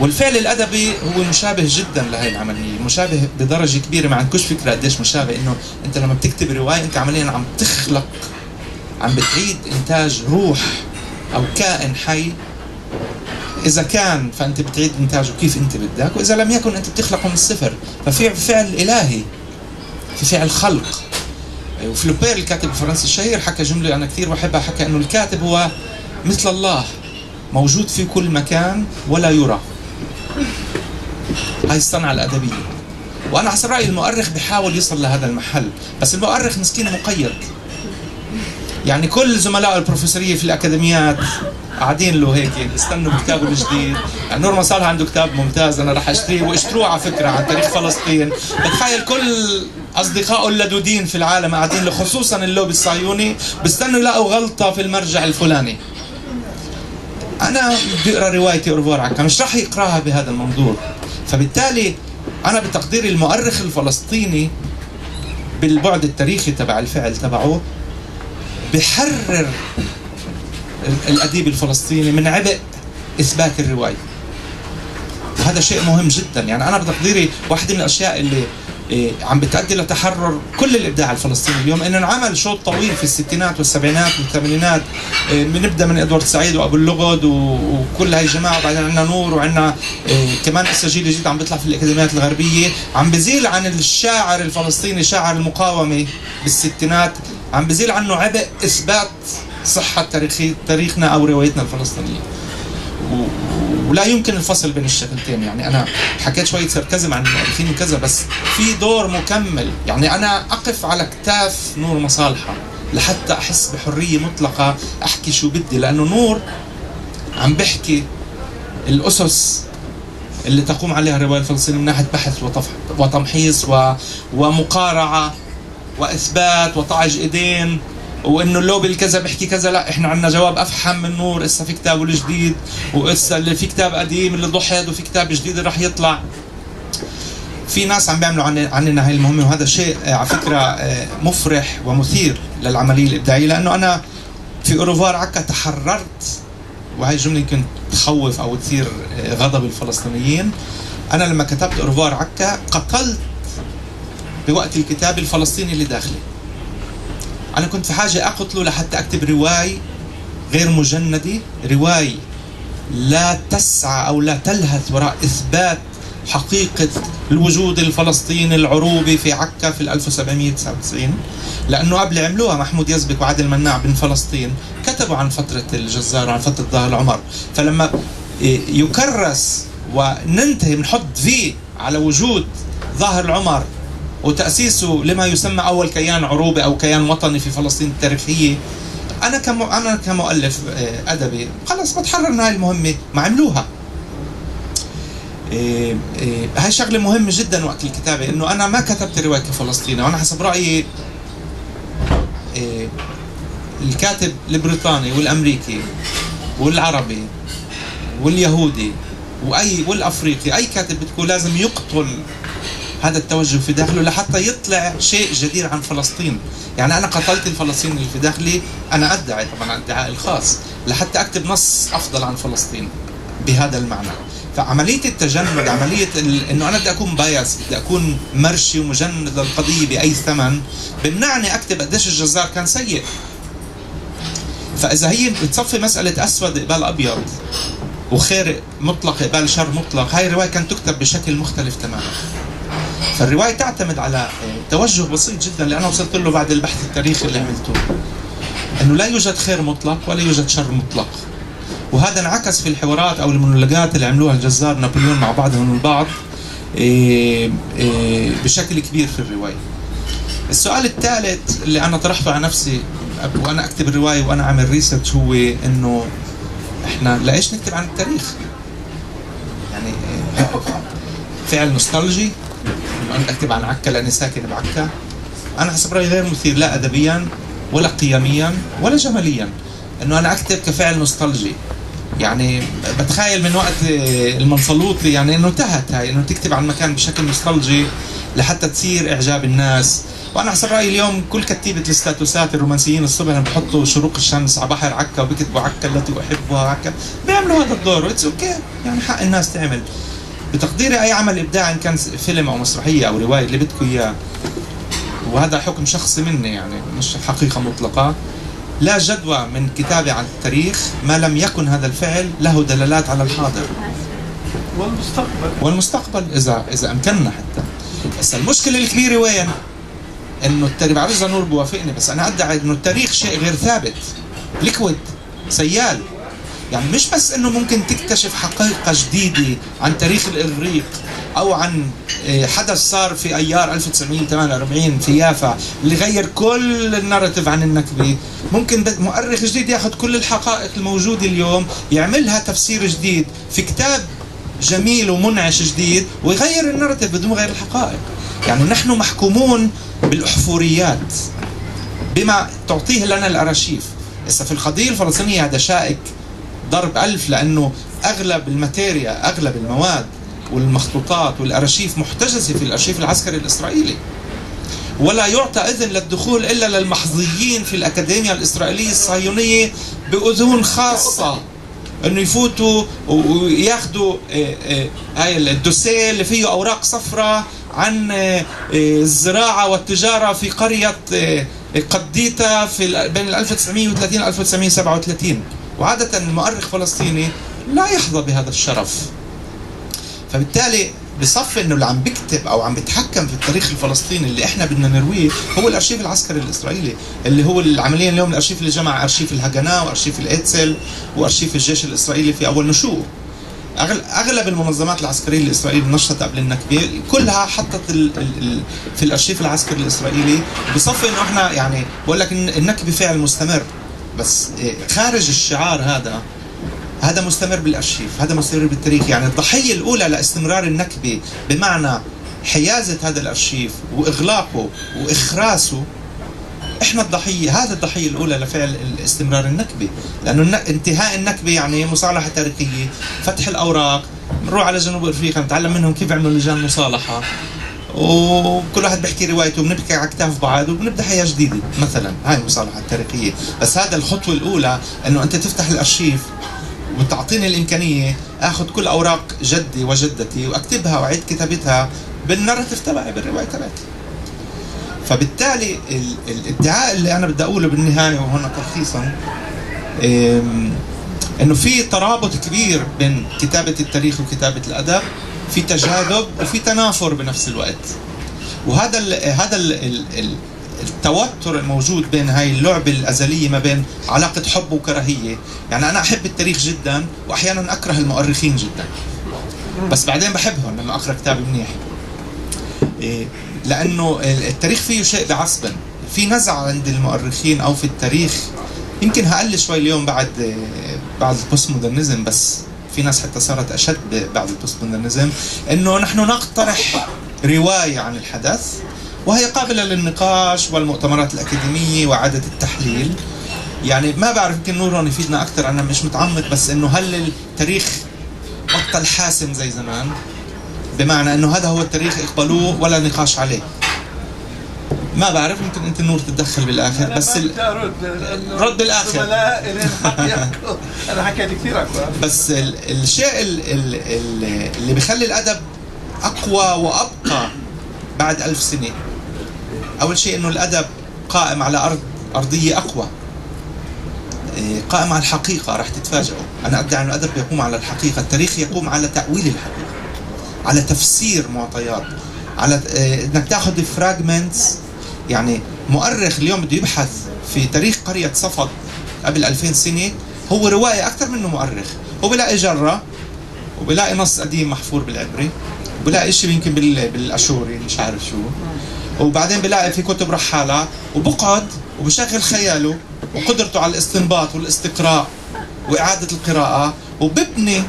والفعل الأدبي هو مشابه جدا لهي العملية، مشابه بدرجة كبيرة. ما عندكوش فكرة قديش مشابه. إنه أنت لما بتكتب رواية أنت عمليا عم تخلق، عم بتعيد إنتاج روح أو كائن حي. إذا كان فأنت بتعيد إنتاجه كيف أنت بدك، وإذا لم يكن أنت بتخلقه من الصفر. ففي فعل إلهي، في فعل خلق. وفلوبير الكاتب الفرنسي الشهير حكى جملة أنا كثير بحبها، حكى إنه الكاتب هو مثل الله، موجود في كل مكان ولا يرى. هاي الصنعة الأدبية. وأنا حسب رأيي المؤرخ بيحاول يصل لهذا المحل، بس المؤرخ مسكين مقيد. يعني كل زملاء البروفيسورية في الأكاديميات قاعدين له هيك استنوا بكتابه الجديد. يعني نور مصالح عنده كتاب ممتاز أنا رح أشتريه، واشتروه على فكرة، عن تاريخ فلسطين. بتخيل كل أصدقائه اللدودين في العالم قاعدين له، خصوصا اللوبي الصهيوني، بيستنوا يلاقوا غلطة في المرجع الفلاني. أنا بدي أقرأ روايتي أورفوار عكا، مش رح يقرأها بهذا المنظور. فبالتالي أنا بتقديري المؤرخ الفلسطيني بالبعد التاريخي تبع الفعل تبعه بحرر الأديب الفلسطيني من عبء إثبات الرواية. وهذا شيء مهم جدا. يعني أنا بتقديري واحدة من الأشياء اللي عم بتؤدي لتحرر كل الإبداع الفلسطيني اليوم إنه انعمل شوط طويل في الستينات والسبعينات والثمانينات. بنبدأ من إدوارد سعيد وأبو اللغد وكل هاي الجماعة، وبعدين عندنا نور، وعندنا كمان هسه جيل جديد عم بيطلع في الأكاديميات الغربية، عم بزيل عن الشاعر الفلسطيني، شاعر المقاومة بالستينات، عم بزيل عنه عبء إثبات صحة تاريخنا أو روايتنا الفلسطينية. ولا يمكن الفصل بين الشغلتين. يعني أنا حكيت شوية سركزم عن المؤرخين وكذا، بس في دور مكمل. يعني أنا أقف على كتاف نور مصالحة لحتى أحس بحرية مطلقة أحكي شو بدي، لأنه نور عم بحكي الأسس اللي تقوم عليها الرواية الفلسطينية من ناحية بحث وتمحيص ومقارعة وإثبات وطعج إيدين، وإنه اللوبي الكذا بيحكي كذا. لا، إحنا عنا جواب أفحم من نور. إسا في كتابه الجديد، وإسا اللي في كتاب قديم اللي ضحيت، وفي كتاب جديد اللي رح يطلع. في ناس عم بيعملوا عننا هاي المهمة، وهذا شيء على فكرة مفرح ومثير للعملية الإبداعية. لأنه أنا في أوروفوار عكا تحررت، وهي الجملة يمكن تخوف أو تثير غضب الفلسطينيين. أنا لما كتبت أوروفوار عكا قتلت بوقت الكتاب الفلسطيني اللي داخلي. أنا كنت في حاجة أقتله لحتى أكتب رواية غير مجندة، رواية لا تسعى أو لا تلهث وراء إثبات حقيقة الوجود الفلسطيني العروبي في عكا في 1799. لأنه قبل عملوها محمود يزبك وعادل مناع بن فلسطين، كتبوا عن فترة الجزار وعن فترة ظاهر العمر. فلما يكرس وننتهي بنحط في على وجود ظاهر العمر وتأسيسه لما يسمى أول كيان عروبي أو كيان وطني في فلسطين التاريخية، أنا كمؤلف أدبي خلاص بتحرر من هاي المهمة، ما عملوها. هاي شغلة مهمة جدا وقت الكتابة، إنه أنا ما كتبت رواية كفلسطيني، وأنا حسب رأيي الكاتب البريطاني والأمريكي والعربي واليهودي والأفريقي، أي كاتب بتكون لازم يقتل هذا التوجه في داخله لحتى يطلع شيء جديد عن فلسطين. يعني أنا قتلت الفلسطيني اللي في داخلي، أنا أدعي طبعا ادعاء الخاص لحتى أكتب نص أفضل عن فلسطين بهذا المعنى. فعملية التجند، عملية إنه أنا بدي أكون بايس، بدي أكون مرشي ومجند للقضية بأي ثمن، بمنعني أكتب قديش الجزار كان سيء. فإذا هي بتصفي مسألة أسود قبال أبيض وخير مطلق قبال شر مطلق، هاي الرواية كانت تكتب بشكل مختلف تماما. فالرواية تعتمد على توجه بسيط جدا اللي أنا وصلت له بعد البحث التاريخي اللي عملته، أنه لا يوجد خير مطلق ولا يوجد شر مطلق. وهذا انعكس في الحوارات أو المونولوجات اللي عملوها الجزار نابليون مع بعضهم البعض بشكل كبير في الرواية. السؤال الثالث اللي أنا طرحته على نفسي وأنا أكتب الرواية وأنا عامل ريسيرش هو إنه إحنا ليش نكتب عن التاريخ؟ يعني فعل نوستالجي إنه أنا أكتب عن عكا لأني ساكن بعكا. أنا حسب رأيي غير مثير، لا أدبيا ولا قيميا ولا جماليا، إنه أنا أكتب كفعل نوستالجي. يعني بتخيل من وقت المنفلوطي يعني إنه انتهت هاي، إنه تكتب عن مكان بشكل نوستالجي لحتى تصير إعجاب الناس. وأنا حسب رأيي اليوم كل كتيبة الستاتوسات الرومانسيين الصبح بحطوا شروق الشمس على بحر عكا وبكتبوا عكا التي أحبها عكا، بيعملوا هذا الدور وإتس أوكي، يعني حق الناس تعمل. بتقديري أي عمل إبداعي إن كان فيلم أو مسرحية أو رواية اللي بدكم إياه، وهذا حكم شخصي مني يعني مش حقيقة مطلقة، لا جدوى من كتابة عن التاريخ ما لم يكن هذا الفعل له دلالات على الحاضر والمستقبل إذا أمكننا حتى. بس المشكلة الكبيرة وين؟ إنه التاريخ، بعرف إذا نور بوافقني، بس أنا أدعي إنه التاريخ شيء غير ثابت، ليكويد، سيال. يعني مش بس إنه ممكن تكتشف حقيقة جديدة عن تاريخ الإغريق أو عن حدث صار في أيار 1948 في يافا اللي غير كل الناراتيف عن النكبة. ممكن مؤرخ جديد ياخذ كل الحقائق الموجودة اليوم يعملها تفسير جديد في كتاب جميل ومنعش جديد ويغير الناراتيف بدون غير الحقائق. يعني نحن محكومون بالأحفوريات بما تعطيه لنا الأرشيف. إذا في القضية الفلسطينية هذا شائك ضرب ألف، لأنه أغلب الماتيريا، أغلب المواد والمخطوطات والأرشيف محتجزة في الأرشيف العسكري الإسرائيلي، ولا يعطى إذن للدخول إلا للمحظيين في الأكاديمية الإسرائيلية الصهيونية بأذون خاصة، إنه يفوتوا وياخدوا هاي الدوسيه اللي فيه أوراق صفراء عن الزراعة والتجارة في قرية قديتا في بين 1930 و 1937. وعادة المؤرخ الفلسطيني لا يحظى بهذا الشرف. فبالتالي بصف انه اللي عم بيكتب او عم بيتحكم في التاريخ الفلسطيني اللي احنا بدنا نرويه هو الارشيف العسكري الاسرائيلي، اللي هو العمليا اليوم الارشيف اللي جمع ارشيف الهجنة وارشيف الايتسل وارشيف الجيش الاسرائيلي في اول نشوء. اغلب المنظمات العسكريه الاسرائيليه نشطت قبل النكبه كلها حطت في الارشيف العسكري الاسرائيلي، بصف انه احنا يعني بقول لك النكبه فعل مستمر، بس خارج الشعار هذا مستمر بالارشيف، هذا مستمر بالتاريخ. يعني الضحيه الاولى لاستمرار النكبه بمعنى حيازه هذا الارشيف واغلاقه واخراسه احنا الضحيه، هذا الضحيه الاولى لفعل استمرار النكبه، لانه انتهاء النكبه يعني مصالحه تاريخيه، فتح الاوراق، بنروح على جنوب افريقيا نتعلم منهم كيف عملوا لجان مصالحه، وكل واحد بيحكي روايته وبنبكي على اكتاف بعض وبنبدا حياه جديده مثلا. هاي المصالحه التاريخيه. بس هذا الخطوه الاولى انه انت تفتح الارشيف وتعطيني الامكانيه اخذ كل اوراق جدي وجدتي واكتبها واعيد كتابتها بالناراتيف تبعي بالروايه تبعتي. فبالتالي الادعاء اللي انا بدي اقوله بالنهايه وهنا تلخيصا انه في ترابط كبير بين كتابه التاريخ وكتابه الادب، في تجاذب وفي تنافر بنفس الوقت. وهذا التوتر الموجود بين هاي اللعبه الازليه ما بين علاقه حب وكراهيه. يعني انا احب التاريخ جدا واحيانا اكره المؤرخين جدا. بس بعدين بحبهم لما اقرا كتاب منيح. لانه التاريخ فيه شيء بعصبا، في نزعه عند المؤرخين او في التاريخ، يمكن هقل شوي اليوم بعد البوست مودرنزم، بس في ناس حتى صارت اشد بعد البوست مودرنزم، انه نحن نقترح روايه عن الحدث وهي قابله للنقاش والمؤتمرات الاكاديميه واعاده التحليل. يعني ما بعرف، يمكن نورون يفيدنا اكثر، انا مش متعمق، بس انه هل التاريخ بطل حاسم زي زمان؟ بمعنى انه هذا هو التاريخ اقبلوه ولا نقاش عليه. ما بعرف، يمكن انت نور تتدخل بالاخر، بس رد بالاخر. انا حكيت كثير اكثر. بس الشيء اللي بيخلي الادب اقوى وابقى بعد 1000 سنه، اول شيء انه الادب قائم على ارضيه اقوى، قائم على الحقيقه. راح تتفاجئوا، انا ادعي ان الادب يقوم على الحقيقه، التاريخ يقوم على تاويل الحقيقه، على تفسير معطيات، على انك تاخذ فراجمنتس. يعني مؤرخ اليوم بده يبحث في تاريخ قريه صفد قبل 2000 سنه، هو روايه اكثر منه مؤرخ. هو بيلاقي جره وبيلاقي نص قديم محفور بالعبري، وبيلاقي شيء يمكن بالاشوري مش عارف شو، وبعدين بيلاقي في كتب رحاله، وبقعد وبشغل خياله وقدرته على الاستنباط والاستقراء واعاده القراءه، وببني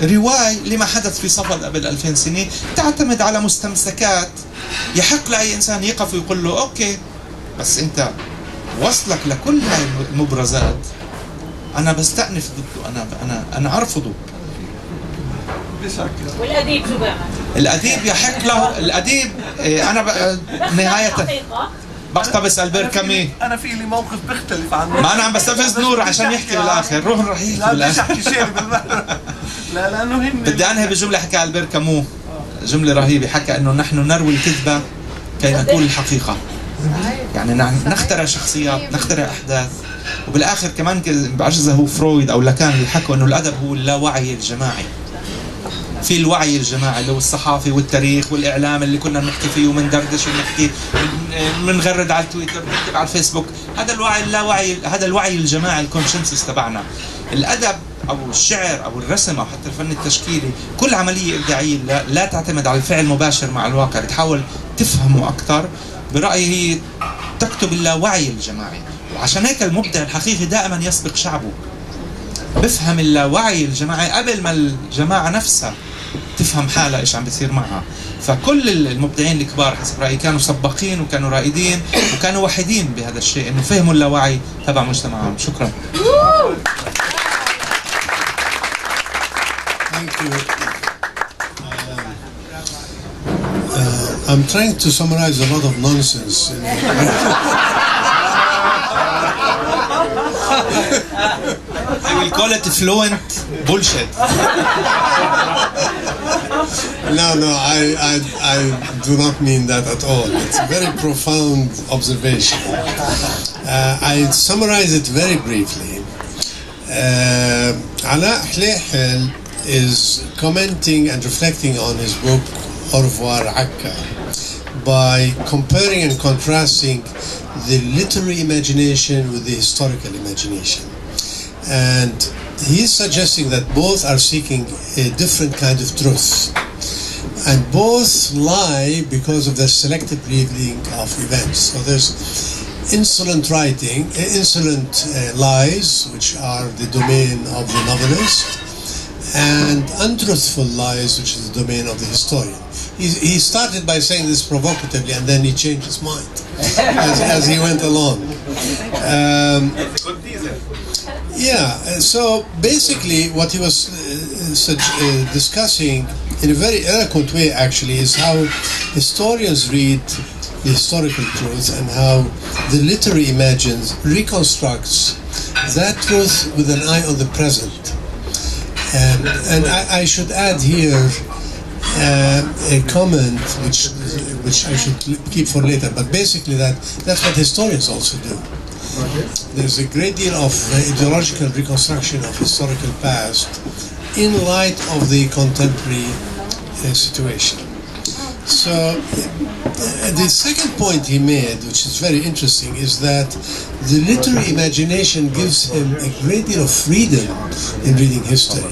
رواية لما حدث في صفد قبل 2000 سنة، تعتمد على مستمسكات يحق لأي إنسان يقف ويقول له أوكي، بس أنت وصلك لكل هاي المبرزات أنا بستأنف ضده، أنا أرفضه. والأديب شو بيعمل؟ الأديب يحق له، الأديب أنا نهاية بقتبس ألبير كامي. انا في لي موقف بيختلف عن ما انا عم بستفز نور عشان يحكي بالاخر، روح يحكي لا بالاخر. بديش احكي شيء بالمره. لا لانه هن بدي انهي بجمله حكاها ألبير كامو، جمله رهيبه، حكى انه نحن نروي الكذبه كي نقول الحقيقه. يعني نخترع شخصيات، نخترع احداث، وبالاخر كمان بعرفش اذا هو فرويد او لاكان اللي حكوا انه الادب هو اللاوعي الجماعي. في الوعي الجماعي اللي هو الصحافي والتاريخ والاعلام اللي كنا بنحكي فيه ومندردش ونحكي، بنغرد على التويتر، بنكتب على الفيسبوك، هذا الوعي اللاوعي، هذا الوعي الجماعي الكونشنسس تبعنا. الادب او الشعر او الرسم او حتى الفن التشكيلي، كل عمليه ابداعيه لا تعتمد على الفعل المباشر مع الواقع، بتحاول تفهمه اكثر، برايي هي تكتب اللاوعي الجماعي. وعشان هيك المبدع الحقيقي دائما يسبق شعبه، بفهم اللاوعي الجماعي قبل ما الجماعه نفسها تفهم حالها ايش عم بيصير معها. فكل المبدعين الكبار حسب رايي كانوا سباقين وكانوا رائدين وكانوا وحيدين بهذا الشيء، انه فهموا اللاوعي تبع مجتمعهم. شكرا. Thank you. I'm trying to summarize a lot of nonsense. I will call it fluent bullshit. No, I do not mean that at all. It's a very profound observation. I summarize it very briefly. Alaa Hlehel is commenting and reflecting on his book Au revoir Akka by comparing and contrasting the literary imagination with the historical imagination. And he's suggesting that both are seeking a different kind of truth. And both lie because of their selective reading of events. So there's insolent writing, insolent lies, which are the domain of the novelist, and untruthful lies, which is the domain of the historian. He started by saying this provocatively, and then he changed his mind as he went along. Yeah, so basically what he was discussing in a very eloquent way actually is how historians read the historical truth and how the literary imagines reconstructs that truth with an eye on the present. And I should add here a comment which I should keep for later, but basically that's what historians also do. There's a great deal of ideological reconstruction of historical past in light of the contemporary situation. So the second point he made, which is very interesting, is that the literary imagination gives him a great deal of freedom in reading history.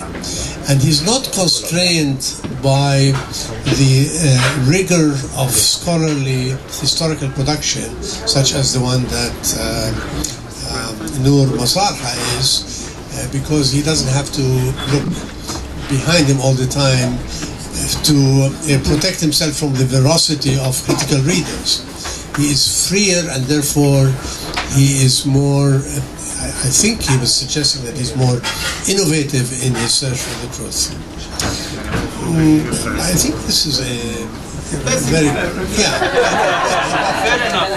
and he's not constrained by the rigor of scholarly historical production, such as the one that Noor Masarha is, because he doesn't have to look behind him all the time to protect himself from the veracity of critical readers. He is freer, and therefore he is more, I think he was suggesting that he's more innovative in his search for the truth. I think this is a very, yeah. Fair enough.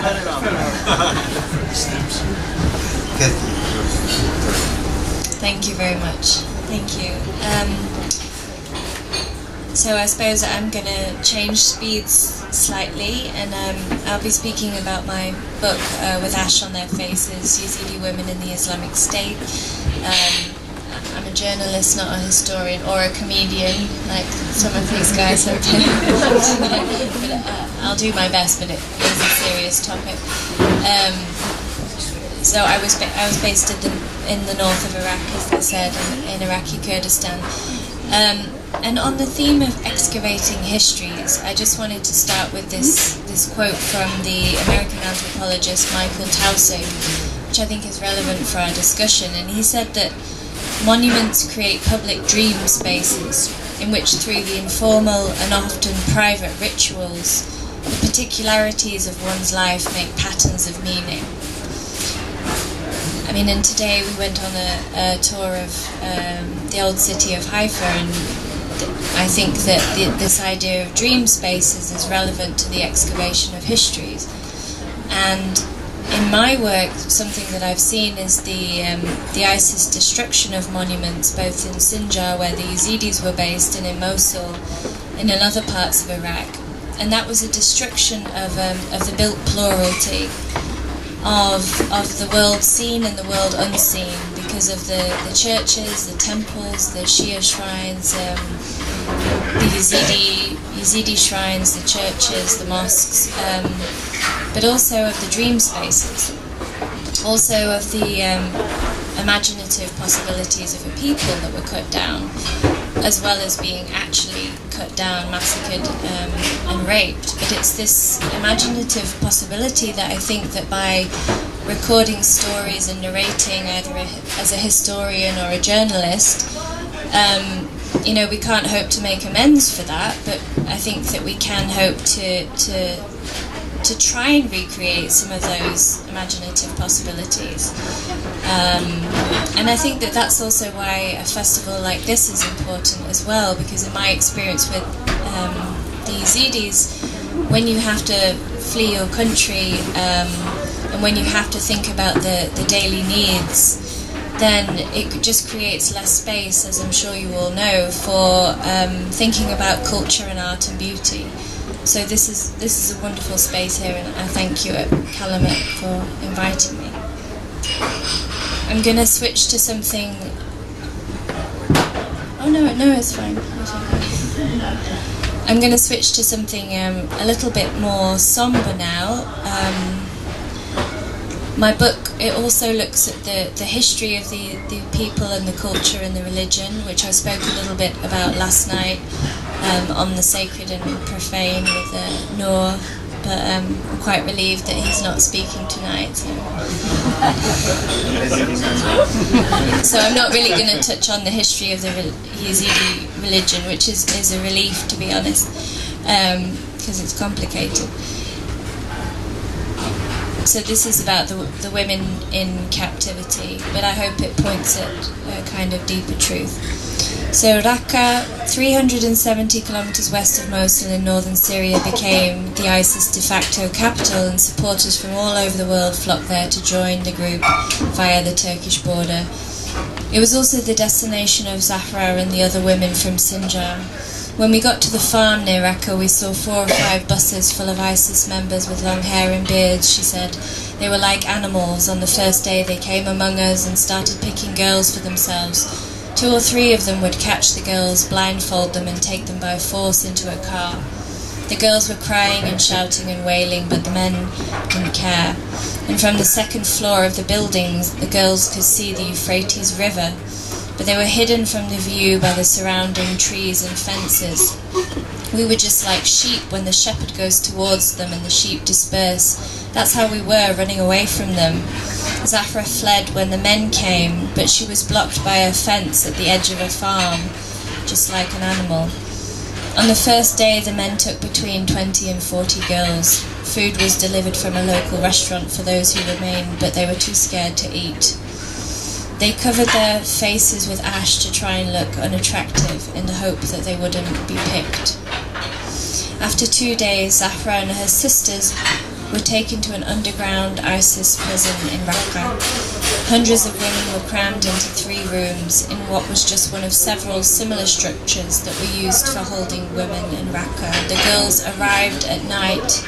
Thank you very much. Thank you. So I suppose I'm going to change speeds slightly, and I'll be speaking about my book, With Ash on Their Faces, Yazidi Women in the Islamic State. I'm a journalist, not a historian or a comedian, like some of these guys out there. But, I'll do my best, but it is a serious topic. So I was based in the north of Iraq, as I said, in Iraqi Kurdistan. And on the theme of excavating histories, I just wanted to start with this quote from the American anthropologist Michael Tausig, which I think is relevant for our discussion. And he said that monuments create public dream spaces in which, through the informal and often private rituals, the particularities of one's life make patterns of meaning. I mean, and today we went on a tour of the old city of Haifa, and I think that this idea of dream spaces is relevant to the excavation of histories. And in my work, something that I've seen is the ISIS destruction of monuments, both in Sinjar, where the Yazidis were based, and in Mosul, and in other parts of Iraq. And that was a destruction of the built plurality of the world seen and the world unseen, because of the churches, the temples, the Shia shrines, the Yazidi shrines, the churches, the mosques, but also of the dream spaces, also of the imaginative possibilities of a people that were cut down, as well as being actually cut down, massacred, and raped. But it's this imaginative possibility that I think that by recording stories and narrating, either as a historian or a journalist, we can't hope to make amends for that, but I think that we can hope to try and recreate some of those imaginative possibilities. And I think that that's also why a festival like this is important as well, because in my experience with the Yazidis, when you have to flee your country and when you have to think about the daily needs, then it just creates less space, as I'm sure you all know, for thinking about culture and art and beauty. So this is a wonderful space here, and I thank you at Kalimat for inviting me. I'm going to switch to something... Oh no, it's fine. I'm going to switch to something a little bit more somber now. My book, it also looks at the history of the people and the culture and the religion, which I spoke a little bit about last night on the sacred and profane with Noor, but I'm quite relieved that he's not speaking tonight. So I'm not really going to touch on the history of the Yazidi religion, which is a relief, to be honest, because it's complicated. So this is about the women in captivity, but I hope it points at a kind of deeper truth. So Raqqa, 370 kilometers west of Mosul in northern Syria, became the ISIS de facto capital, and supporters from all over the world flocked there to join the group via the Turkish border. It was also the destination of Zahra and the other women from Sinjar. When we got to the farm near Raqqa, we saw 4 or 5 buses full of ISIS members with long hair and beards, she said. They were like animals. On the first day they came among us and started picking girls for themselves. 2 or 3 of them would catch the girls, blindfold them and take them by force into a car. The girls were crying and shouting and wailing, but the men didn't care. And from the second floor of the buildings, the girls could see the Euphrates River. but they were hidden from the view by the surrounding trees and fences. We were just like sheep when the shepherd goes towards them and the sheep disperse. That's how we were, running away from them. Zahra fled when the men came, but she was blocked by a fence at the edge of a farm, just like an animal. On the first day, the men took between 20 and 40 girls. Food was delivered from a local restaurant for those who remained, but they were too scared to eat. They covered their faces with ash to try and look unattractive in the hope that they wouldn't be picked. After 2 days, Zahra and her sisters were taken to an underground ISIS prison in Raqqa. Hundreds of women were crammed into 3 rooms in what was just one of several similar structures that were used for holding women in Raqqa. The girls arrived at night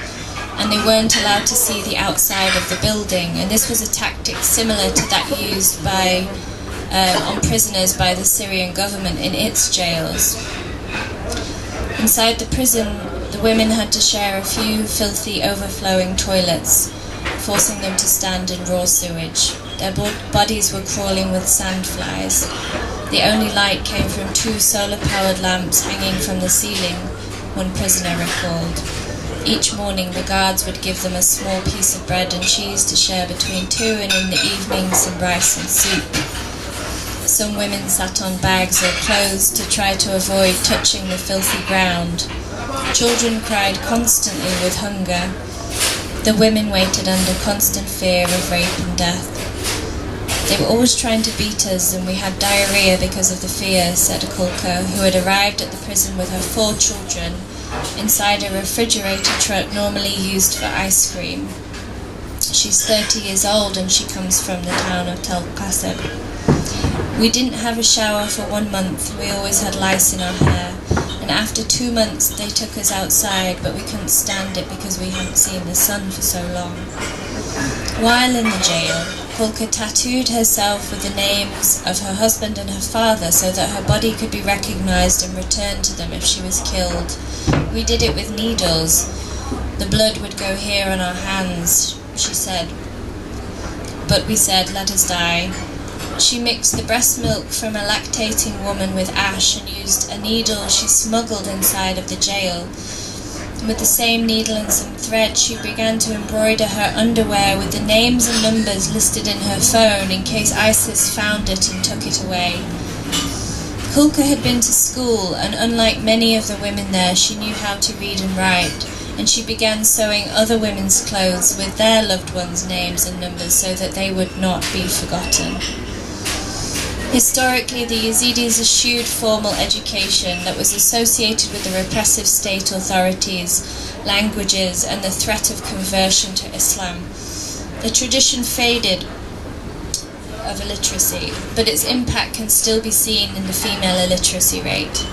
and they weren't allowed to see the outside of the building, and this was a tactic similar to that used on prisoners by the Syrian government in its jails. Inside the prison, the women had to share a few filthy, overflowing toilets, forcing them to stand in raw sewage. Their bodies were crawling with sandflies. The only light came from 2 solar-powered lamps hanging from the ceiling, one prisoner recalled. Each morning the guards would give them a small piece of bread and cheese to share between 2, and in the evening some rice and soup. Some women sat on bags or clothes to try to avoid touching the filthy ground. Children cried constantly with hunger. The women waited under constant fear of rape and death. They were always trying to beat us, and we had diarrhea because of the fear, said Kulka, who had arrived at the prison with her 4 children inside a refrigerator truck normally used for ice cream. She's 30 years old and she comes from the town of Tel Qaseb. We didn't have a shower for 1 month. We always had lice in our hair. And after 2 months they took us outside, but we couldn't stand it because we hadn't seen the sun for so long. While in the jail, Kulka tattooed herself with the names of her husband and her father so that her body could be recognized and returned to them if she was killed. We did it with needles. The blood would go here on our hands, she said. But we said, let us die. She mixed the breast milk from a lactating woman with ash and used a needle she smuggled inside of the jail. With the same needle and some thread, she began to embroider her underwear with the names and numbers listed in her phone in case ISIS found it and took it away. Kulka had been to school, and unlike many of the women there, she knew how to read and write, and she began sewing other women's clothes with their loved ones' names and numbers so that they would not be forgotten. Historically, the Yazidis eschewed formal education that was associated with the repressive state authorities, languages, and the threat of conversion to Islam. The tradition faded of illiteracy, but its impact can still be seen in the female illiteracy rate.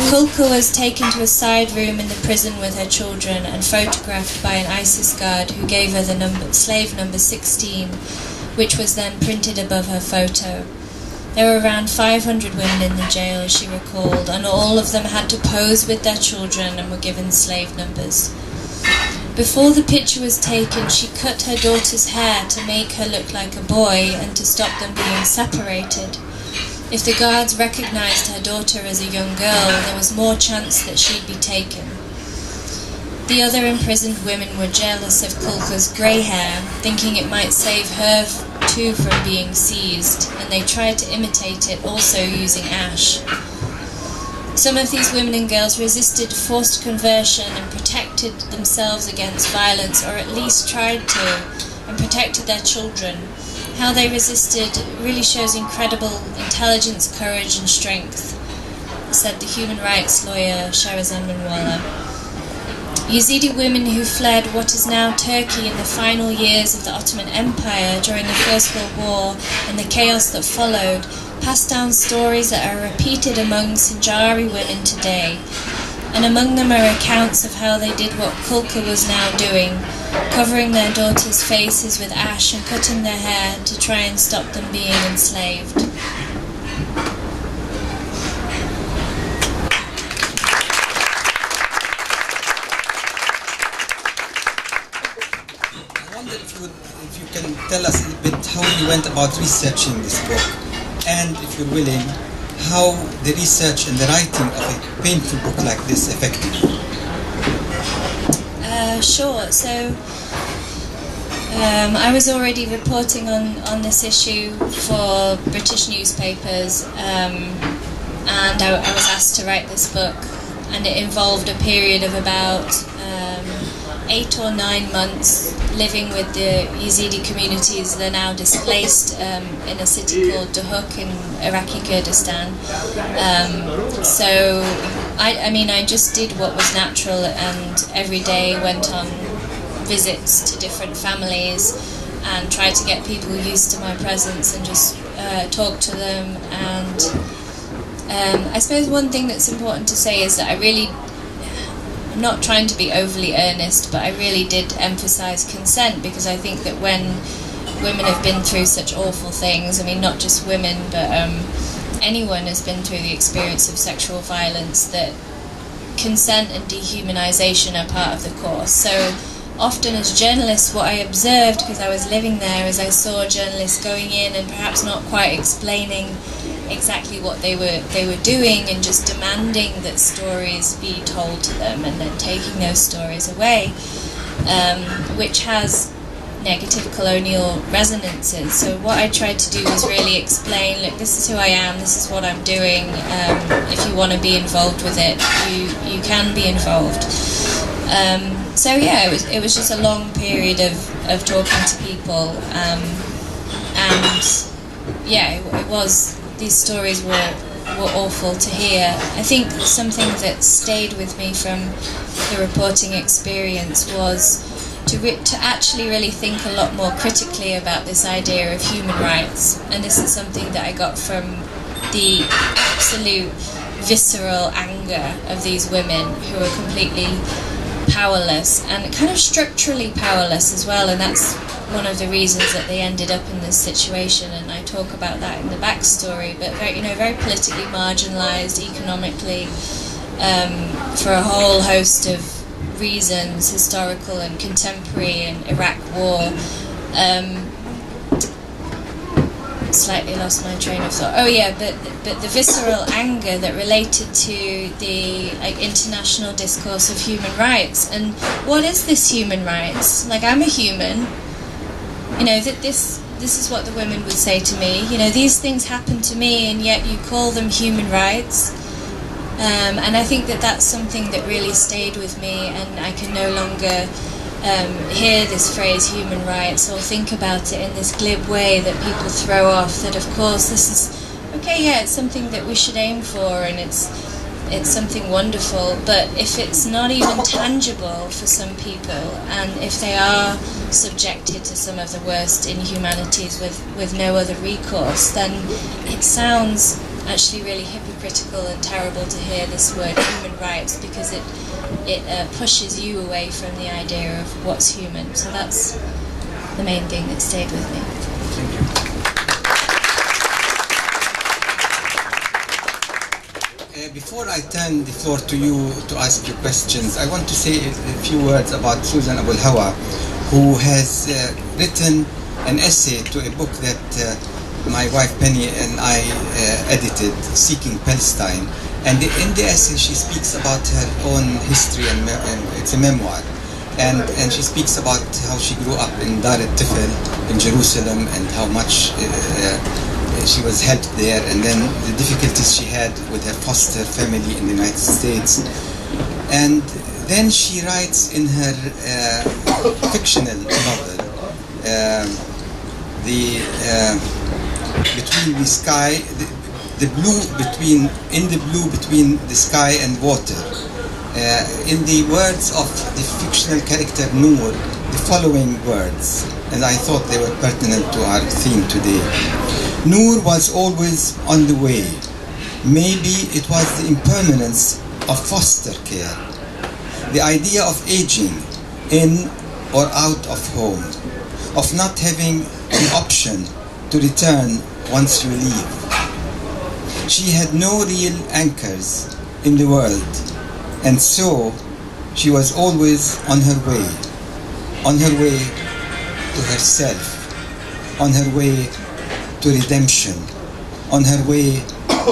Kulka was taken to a side room in the prison with her children and photographed by an ISIS guard who gave her the slave number 16, which was then printed above her photo. There were around 500 women in the jail, she recalled, and all of them had to pose with their children and were given slave numbers. Before the picture was taken, she cut her daughter's hair to make her look like a boy and to stop them being separated. If the guards recognized her daughter as a young girl, there was more chance that she'd be taken. The other imprisoned women were jealous of Kulka's grey hair, thinking it might save her too from being seized, and they tried to imitate it, also using ash. Some of these women and girls resisted forced conversion and protected themselves against violence, or at least tried to, and protected their children. How they resisted really shows incredible intelligence, courage and strength, said the human rights lawyer Shahrazan Manwala. Yazidi women who fled what is now Turkey in the final years of the Ottoman Empire during the First World War and the chaos that followed passed down stories that are repeated among Sinjari women today, and among them are accounts of how they did what Kulka was now doing, covering their daughters' faces with ash and cutting their hair to try and stop them being enslaved. I wonder if you would tell us a bit how you went about researching this book, and if you're willing, how the research and the writing of a painful book like this affected you? Sure. So I was already reporting on this issue for British newspapers, and I was asked to write this book, and it involved a period of about 8 or 9 months living with the Yazidi communities that are now displaced in a city called Duhok in Iraqi Kurdistan. So I just did what was natural, and every day went on visits to different families and tried to get people used to my presence and just talk to them. And I suppose one thing that's important to say is that I'm not trying to be overly earnest, but I really did emphasize consent, because I think that when women have been through such awful things, I mean not just women, but anyone has been through the experience of sexual violence, that consent and dehumanization are part of the course. So often as journalists, what I observed, because I was living there, is I saw journalists going in and perhaps not quite explaining exactly what they were doing, and just demanding that stories be told to them, and then taking those stories away, which has negative colonial resonances. So what I tried to do was really explain, look, this is who I am, this is what I'm doing. If you want to be involved with it, you can be involved. So yeah, it was just a long period of talking to people, and yeah, it was. These stories were awful to hear. I think something that stayed with me from the reporting experience was to actually really think a lot more critically about this idea of human rights. And this is something that I got from the absolute visceral anger of these women who are completely powerless, and kind of structurally powerless as well, and that's one of the reasons that they ended up in this situation, and I talk about that in the backstory. But very politically marginalised, economically, for a whole host of reasons, historical and contemporary, and Iraq War. Slightly lost my train of thought. Oh yeah, but the visceral anger that related to the international discourse of human rights. And what is this human rights? I'm a human. That this is what the women would say to me. These things happen to me, and yet you call them human rights. And I think that that's something that really stayed with me, and I can no longer hear this phrase human rights or think about it in this glib way that people throw off, that of course this is okay, yeah, it's something that we should aim for, and it's something wonderful, but if it's not even tangible for some people, and if they are subjected to some of the worst inhumanities with no other recourse, then it sounds actually really hypocritical and terrible to hear this word human rights, because it pushes you away from the idea of what's human. So that's the main thing that stayed with me. Thank you. Before I turn the floor to you to ask you questions, I want to say a few words about Susan Abulhawa, who has written an essay to a book that my wife Penny and I edited, Seeking Palestine. And in the essay she speaks about her own history, and it's a memoir. And she speaks about how she grew up in Dar al-Tifl in Jerusalem, and how much she was helped there, and then the difficulties she had with her foster family in the United States. And then she writes in her fictional novel, between the sky, the blue between the sky and water. In the words of the fictional character Noor, the following words, and I thought they were pertinent to our theme today. Noor was always on the way. Maybe it was the impermanence of foster care, the idea of aging in or out of home, of not having an option to return once you leave. She had no real anchors in the world, and so she was always on her way to herself, on her way to redemption, on her way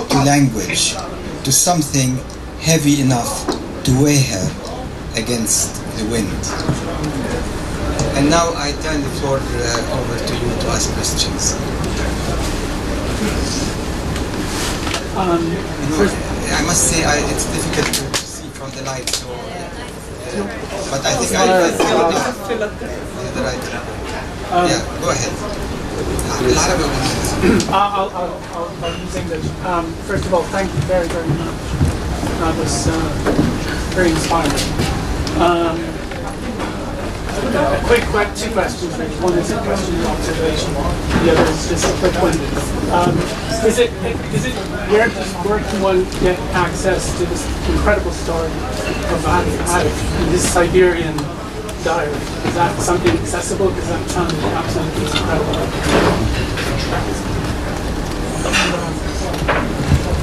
to language, to something heavy enough to weigh her against the wind. And now I turn the floor over to you to ask questions. I must say it's difficult to see from the light, so but I think I feel the right. Yeah, go ahead. I'll use English. First of all, thank you very, very much. That was very inspiring. A quick, two questions. Really. One is a question of observation. The other is just a quick one. Is it where can one get access to this incredible story of Abulhawa in this Siberian diary? Is that something accessible? Because that sounds absolutely incredible.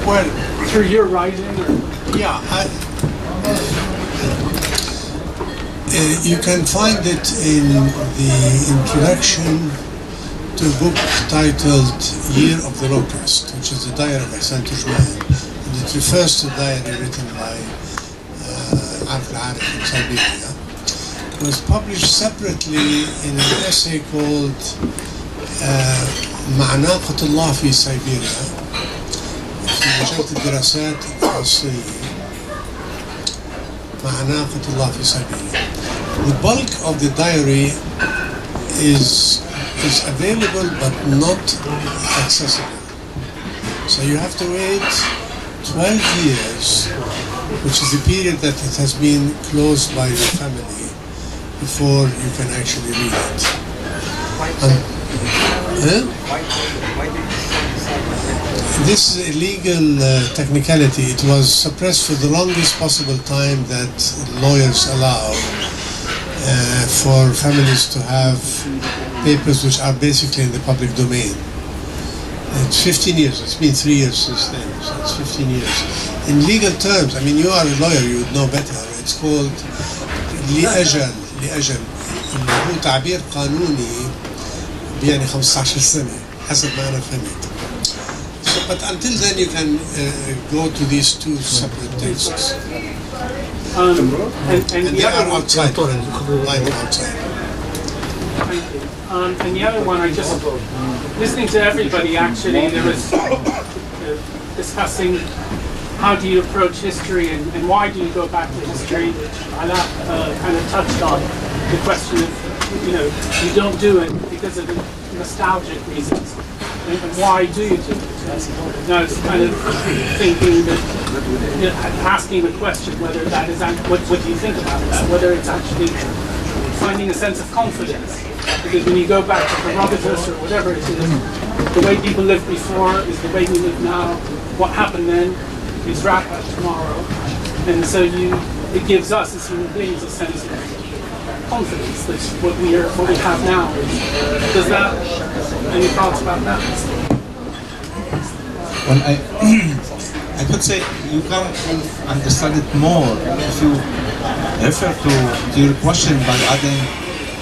Well, through your writing? Yeah, you can find it in the introduction to a book titled Year of the Locust, which is the diary of Hassan Tujman. And it refers to a diary written by Abulhawa in Siberia. It was published separately in an essay called معناقة الله في سيبيريا في مجلة الدراسات الفرنسية. معناقة الله في سيبيريا. The bulk of the diary is available but not accessible. So you have to wait 12 years, which is the period that it has been closed by the family, before you can actually read it. This is a legal technicality. It was suppressed for the longest possible time that lawyers allow for families to have papers which are basically in the public domain. It's 15 years. It's been 3 years since then, so it's 15 years. In legal terms, I mean, you are a lawyer, you would know better. It's called لأجل اللي هو تعبير قانوني يعني 15 سنة حسب ما أنا فهمت. So, but until then you can go to these two separate texts. And they are outside, lying outside. And the other one, I just, listening to everybody actually, there was discussing how do you approach history and why do you go back to history, which Alaa kind of touched on, the question of, you don't do it because of nostalgic reasons. And why do you do it? And I was kind of thinking that, asking the question whether that is, what do you think about that? Whether it's actually finding a sense of confidence. Because when you go back to Herodotus or whatever it is, the way people lived before is the way we live now. What happened then is Raqqa tomorrow. And so it gives us as human beings a sense of confidence that what we have now is. Does that, any thoughts about that? Well, I could say you can understand it more if you refer to your question by adding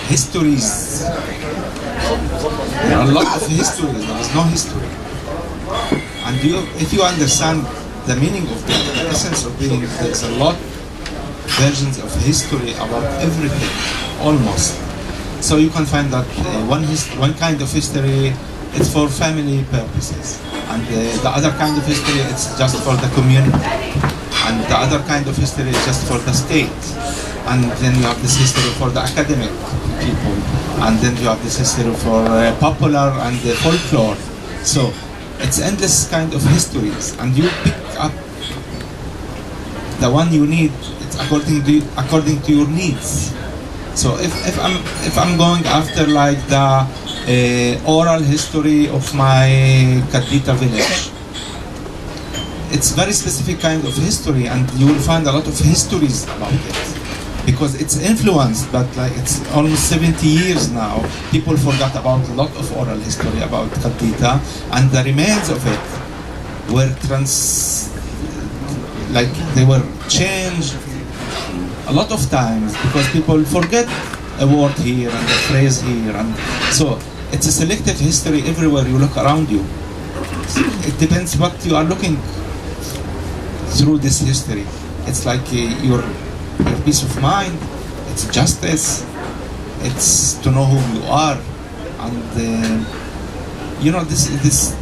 histories. There are a lot of histories, there is no history. And if you understand the meaning of that, the essence of being, there's a lot versions of history about everything, almost. So you can find that one kind of history, it's for family purposes. And the other kind of history, it's just for the community. And the other kind of history is just for the state. And then you have this history for the academic people. And then you have this history for popular and folklore. So it's endless kind of histories. And you pick up the one you need, it's according to your needs. So if I'm going after like the oral history of my Kadita village, it's very specific kind of history, and you will find a lot of histories about it because it's influenced. But like it's almost 70 years now, people forgot about a lot of oral history about Kadita, and the remains of it were they were changed a lot of times because people forget a word here and a phrase here, and so it's a selective history everywhere you look around you. It depends what you are looking through this history. It's like your peace of mind, it's justice, it's to know who you are, and you know, there's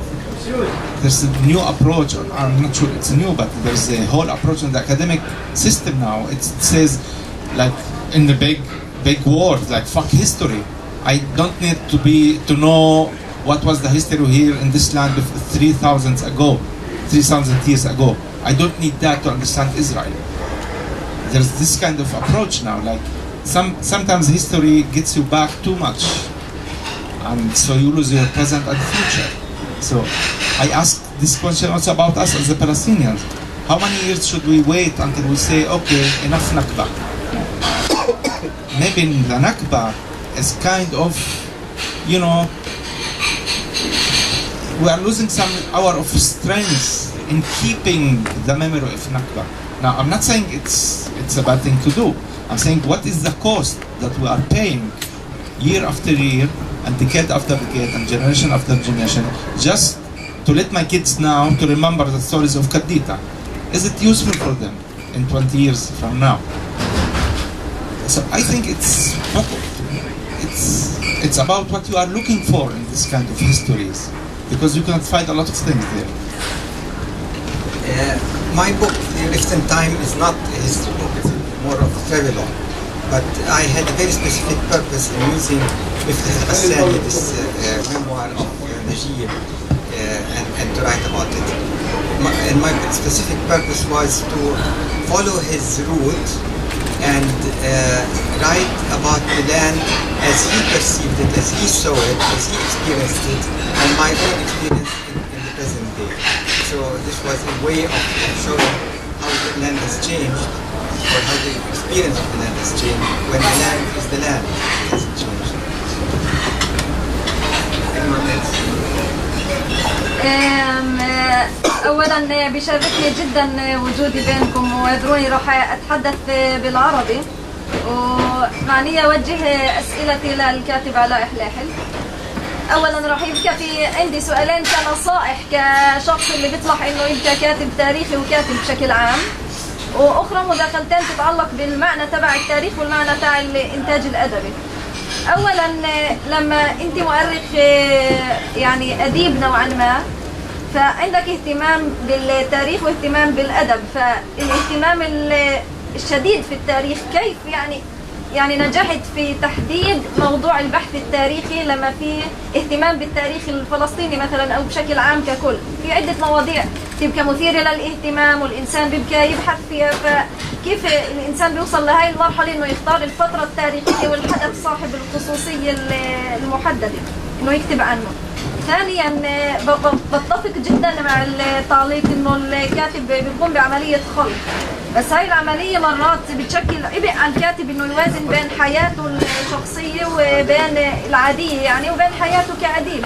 a new approach, or I'm not sure it's new, but there's a whole approach in the academic system now. It says, like, in the big word, like, fuck history. I don't need to know what was the history here in this land 3,000 years ago. I don't need that to understand Israel. There's this kind of approach now, like, sometimes history gets you back too much, and so you lose your present and future. So I ask this question also about us as the Palestinians. How many years should we wait until we say, okay, enough Nakba? Maybe the Nakba is kind of, you know, we are losing some hour of strength in keeping the memory of Nakba. Now, I'm not saying it's a bad thing to do. I'm saying, what is the cost that we are paying year after year, and decade after decade, and generation after generation, just to let my kids now to remember the stories of Kadita? Is it useful for them in 20 years from now? So I think it's about what you are looking for in this kind of histories, because you cannot find a lot of things there. My book, Rift in Time, is not a history book, it's more of a travelogue. But I had a very specific purpose in using Miftah al-Bassani, this memoir of Najib, and to write about it. My specific purpose was to follow his route and write about the land as he perceived it, as he saw it, as he experienced it, and my own experience in the present day. So this was a way of showing how the land has changed, or how the experience of the land has changed, when the land is the land, it hasn't changed. Anyone else? اولا بيشرفني جدا وجودي بينكم، واعذروني راح اتحدث بالعربي، ومعني اوجه اسئلتي للكاتب علاء حلاحل. اولا راح يبقى في عندي سؤالين كنصائح كشخص اللي بيطلع انه يبقى كاتب تاريخي وكاتب بشكل عام، واخرى مداخلتين تتعلق بالمعنى تبع التاريخ والمعنى تبع الانتاج الادبي. اولا لما انت مؤرخ يعني اديب نوعا ما، فعندك اهتمام بالتاريخ واهتمام بالادب، فالاهتمام الشديد في التاريخ كيف يعني نجحت في تحديد موضوع البحث التاريخي لما في اهتمام بالتاريخ الفلسطيني مثلا او بشكل عام ككل؟ في عده مواضيع تبقى مثيره للاهتمام والانسان بيبقى يبحث فيها، فكيف الانسان بيوصل لهي المرحله انه يختار الفتره التاريخيه والحدث صاحب الخصوصيه المحدده انه يكتب عنه؟ ثانيا بتفق جدا مع التعليق انه الكاتب بيقوم بعمليه خلق، بس هاي العمليه مرات بتشكل عبء على الكاتب انه يوازن بين حياته الشخصيه وبين العاديه يعني، وبين حياته كأديب،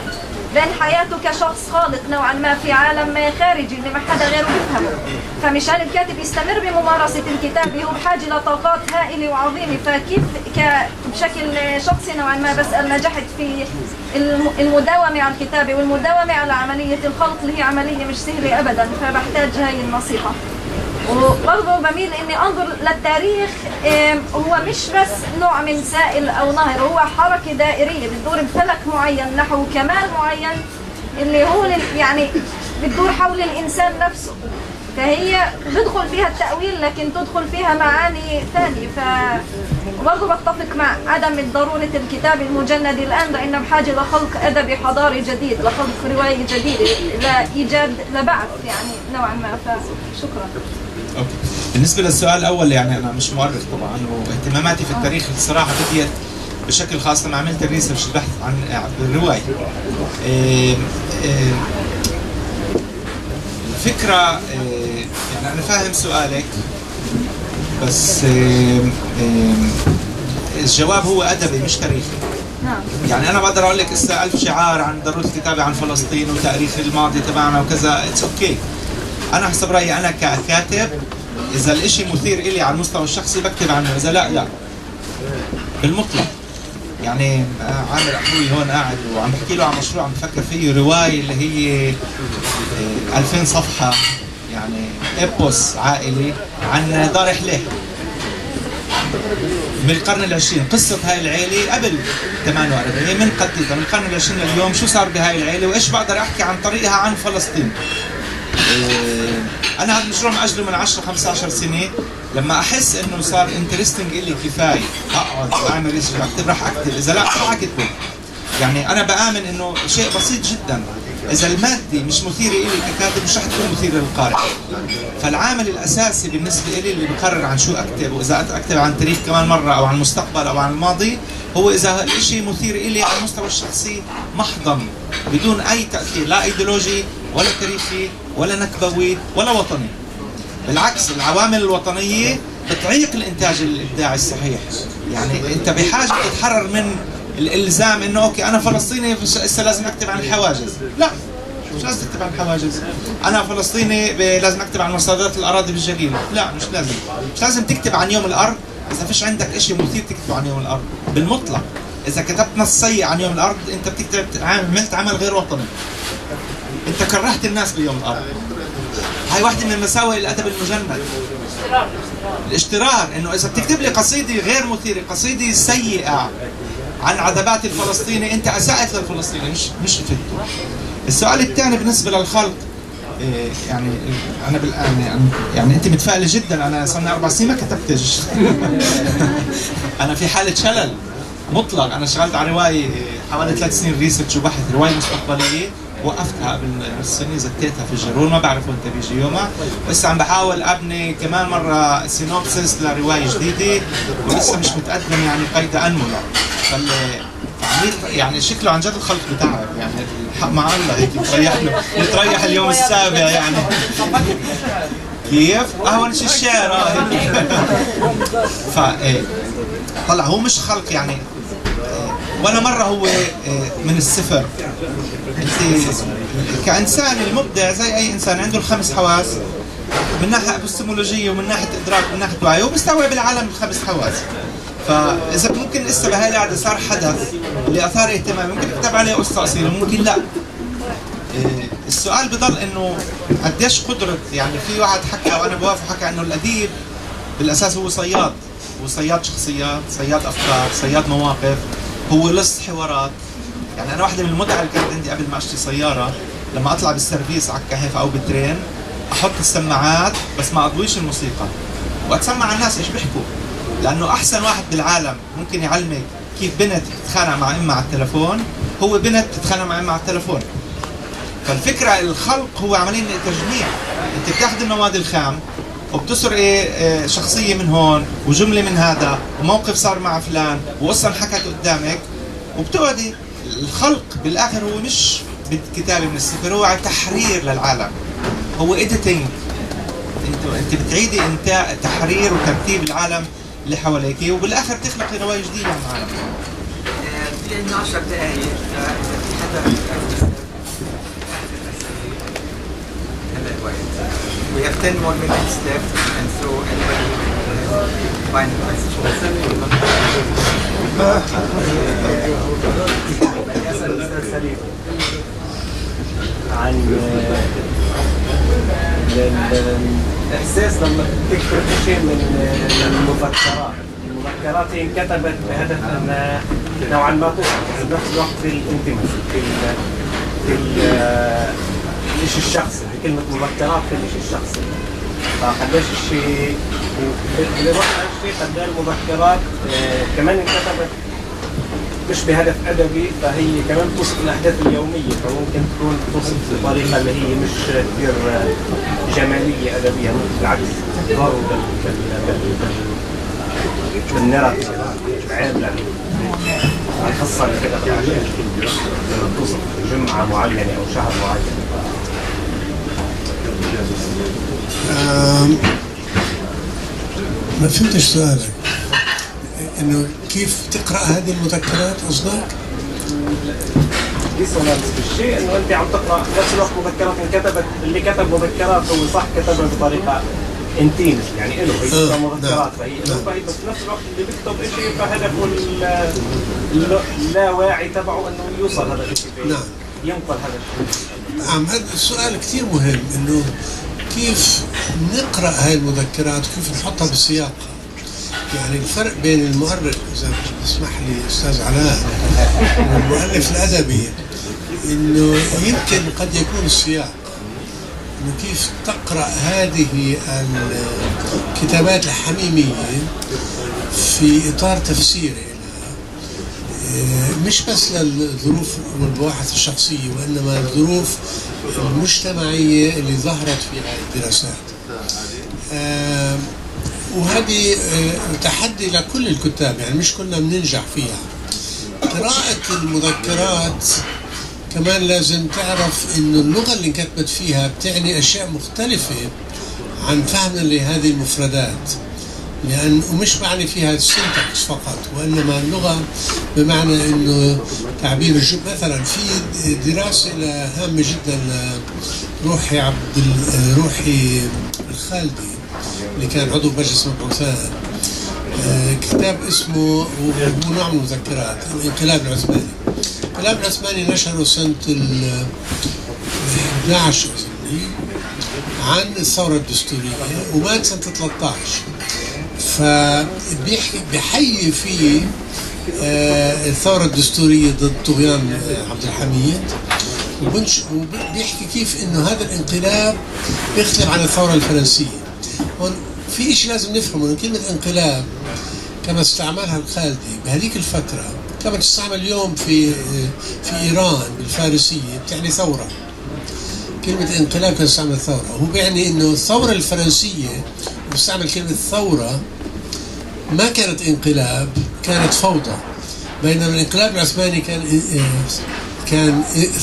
بين حياته كشخص خالق نوعا ما في عالم خارجي اللي ما حدا غيره بيفهمه. فمشان الكاتب يستمر بممارسه الكتابه هو بحاجه لطاقات هائله وعظيمه، فكيف بشكل شخصي نوعا ما بسأل نجحت في المداومه على الكتابه والمداومه على عمليه الخلق اللي هي عمليه مش سهله ابدا، فبحتاج هاي النصيحه. وبرضه بميل اني انظر للتاريخ هو مش بس نوع من سائل او نهر، هو حركه دائريه بتدور بفلك معين نحو كمال معين اللي هو يعني بتدور حول الانسان نفسه، فهي بدخل فيها التأويل لكن تدخل فيها معاني ثانيه. وبرضه بتفق مع عدم ضروره الكتاب المجند الان، لانه بحاجه لخلق ادبي حضاري جديد، لخلق روايه جديده، لايجاد لبعث يعني نوعا ما. فشكرا. اوكي. بالنسبه للسؤال الاول، يعني انا مش مؤرخ طبعا، واهتماماتي في التاريخ الصراحه بديت بشكل خاص لما عملت الريسيرش البحث عن الروايه. الفكره يعني انا فاهم سؤالك، بس الجواب هو ادبي مش تاريخي. يعني انا بقدر اقول لك اسا 1000 شعار عن ضروره الكتابه عن فلسطين وتاريخ الماضي تبعنا وكذا، اتس اوكي. انا حسب رايي انا ككاتب اذا الاشي مثير الي على المستوى الشخصي بكتب عنه، اذا لا بالمطلق. يعني عامر اخوي هون قاعد وعم بحكي له عن مشروع عم بفكر فيه، روايه اللي هي 2000 صفحه، يعني ابوس عائلي عن دار حليح من القرن العشرين. قصة هاي العيلة قبل 48 من قديدة من القرن العشرين لليوم، شو صار بهاي العيلة وإيش بقدر أحكي عن طريقها عن فلسطين. أنا هذا المشروع مأجله من 10-15 سنة، لما أحس إنه صار انترستنج إلي كفاية أقعد وأعمل ريسيرش أكتب، راح أكتب. إذا لا راح أكتب. يعني أنا بآمن إنه شيء بسيط جدا، إذا المادة مش مثيرة إلي ككاتب مش رح تكون مثيرة للقارئ. فالعامل الأساسي بالنسبة إلي اللي بقرر عن شو أكتب، وإذا أكتب عن تاريخ كمان مرة أو عن المستقبل أو عن الماضي، هو إذا الشيء مثير إلي على المستوى الشخصي محضا بدون أي تأثير لا أيديولوجي ولا تاريخي ولا نكبوي ولا وطني. بالعكس العوامل الوطنية بتعيق الإنتاج الإبداعي الصحيح. يعني أنت بحاجة تتحرر من الالزام انه اوكي انا فلسطيني هسه لازم اكتب عن الحواجز. لا، مش لازم تكتب عن الحواجز. انا فلسطيني لازم اكتب عن مصادرات الاراضي بالجليل. لا، مش لازم. مش لازم تكتب عن يوم الارض اذا فيش عندك شيء مثير تكتبه عن يوم الارض بالمطلق. اذا كتبت نص سيء عن يوم الارض انت بتكتب عملت عمل غير وطني، انت كرهت الناس بيوم الارض. هاي واحدة من مساوئ الادب المجند، الاشترار. انه اذا بتكتب لي قصيدة غير مثيرة، قصيدة سيئة عن عذابات الفلسطيني، انت اسأت للفلسطيني مش افدته. السؤال الثاني بالنسبة للخلق، يعني انا يعني انت متفائلة جدا. انا صار لي 4 سنين ما كتبتش. انا في حالة شلل مطلق. انا اشتغلت على رواية حوالي 3 سنين ريسيرش وبحث، رواية مستقبلية، وقفتها قبل السنة، زتيتها في الجرور، ما بعرف وين بيجي يومها. ولسه عم بحاول ابني كمان مرة سينوبسيس لرواية جديدة، ولسه مش متقدم يعني قيد انملة. يعني شكله عن جد الخلق بتاعك، يعني الحق مع الله هيك يتريح اليوم السابع يعني. كيف؟ اهون شيء الشعر. طلع هو مش خلق يعني ولا مرة هو من الصفر. انت كإنسان المبدع زي أي إنسان عنده ال5 حواس، من ناحية أبستمولوجية ومن ناحية إدراك ومن ناحية وعي، وبيستوعب العالم ال5 حواس. فإذا ممكن لسه بهاي القعدة صار حدث اللي أثار اهتمامي، ممكن أكتب عليه قصة قصيرة، ممكن لا. السؤال بضل إنه قديش قدرة، يعني في واحد حكى وأنا بوافق، حكى إنه الأديب بالأساس هو صياد، هو صياد شخصيات، صياد أفكار، صياد مواقف، هو لص حوارات. يعني أنا واحدة من المتعة اللي كانت عندي قبل ما أشتري سيارة، لما أطلع بالسيرفيس على الكهف أو بالترين أحط السماعات بس ما أضويش الموسيقى وأتسمع على الناس إيش بيحكوا، لأنه أحسن واحد بالعالم ممكن يعلمك كيف بنت تتخانق مع أمها على التلفون هو بنت تتخانق مع أمها على التلفون. فالفكرة الخلق هو عملية تجميع. أنت بتاخذ المواد الخام وبتسر شخصية من هون وجملة من هذا وموقف صار مع فلان وقصة انحكت قدامك وبتقعدي. الخلق بالآخر هو مش بالكتابة من الصفر، هو تحرير للعالم، هو editing. انت بتعيدي انت تحرير وترتيب العالم اللي حواليك، وبالآخر تخلقي رواية جديدة عن العالم. في عندنا 10 دقائق. We have 10 more minutes left, and so anybody has final questions. عن الإحساس لما تكتب شيء من المذكرات هي انكتبت بهدف أن نوعا ما توصل بنفس الوقت في الانتماء في الشيء الشخصي، كلمة مذكرات في الشيء الشخصي. فقديش الشيء بالإضافة للشيء قد المذكرات كمان انكتبت مش بهدف أدبي، فهي كمان توصف الأحداث اليومية، فممكن تكون توصف بطريقة اللي هي مش كثير جمالية أدبية، ممكن بالعكس تضر بالناراتيف العام القصة اللي كده عشان توصف جمعة معينة أو شهر معين. ما فهمتش سؤالك. انه كيف تقرا هذه المذكرات قصدك؟ ديسونانس بالشيء انه انت عم تقرا نفس الوقت مذكرات انكتبت، اللي كتب مذكرات هو صح كتبها بطريقه انتيمس، يعني له هي مذكرات فهي له، فهي بس نفس الوقت اللي بيكتب شيء فهدفه اللاواعي تبعه انه يوصل هذا الشيء. نعم. ينقل هذا الشيء. نعم، هذا السؤال كثير مهم، انه كيف نقرا هاي المذكرات وكيف نحطها بسياقها. يعني الفرق بين المؤرخ، اذا تسمح لي استاذ علاء، والمؤلف الادبي، انه يمكن قد يكون السياق، انه كيف تقرا هذه الكتابات الحميميه في اطار تفسيري مش بس للظروف والبواحث الشخصيه، وانما الظروف المجتمعيه اللي ظهرت في هذه الدراسات. وهذه تحدي لكل الكتاب، يعني مش كلنا بننجح فيها. قراءة المذكرات كمان لازم تعرف انه اللغة اللي انكتبت فيها بتعني اشياء مختلفة عن فهمنا لهذه المفردات، لأن ومش معني فيها السنتكس فقط، وإنما اللغة بمعنى إنه تعبير مثلا في دراسة هامة جدا روحي الخالدي اللي كان عضو مجلس المبعوثات، كتاب اسمه، هو نوع من المذكرات، الانقلاب العثماني. الانقلاب العثماني نشره سنة 11 عن الثورة الدستورية، ومات سنة 13. فبيحيي فيه الثورة الدستورية ضد طغيان عبد الحميد، وبيحكي كيف انه هذا الانقلاب بيختلف عن الثورة الفرنسية. هون في شيء لازم نفهمه، انه كلمة انقلاب كما استعملها الخالدي بهذيك الفترة كما تستعمل اليوم في ايران بالفارسية بتعني ثورة. كلمة انقلاب كان استعمل ثورة، هو بيعني انه الثورة الفرنسية بيستعمل كلمة ثورة ما كانت انقلاب، كانت فوضى، بينما الانقلاب العثماني كان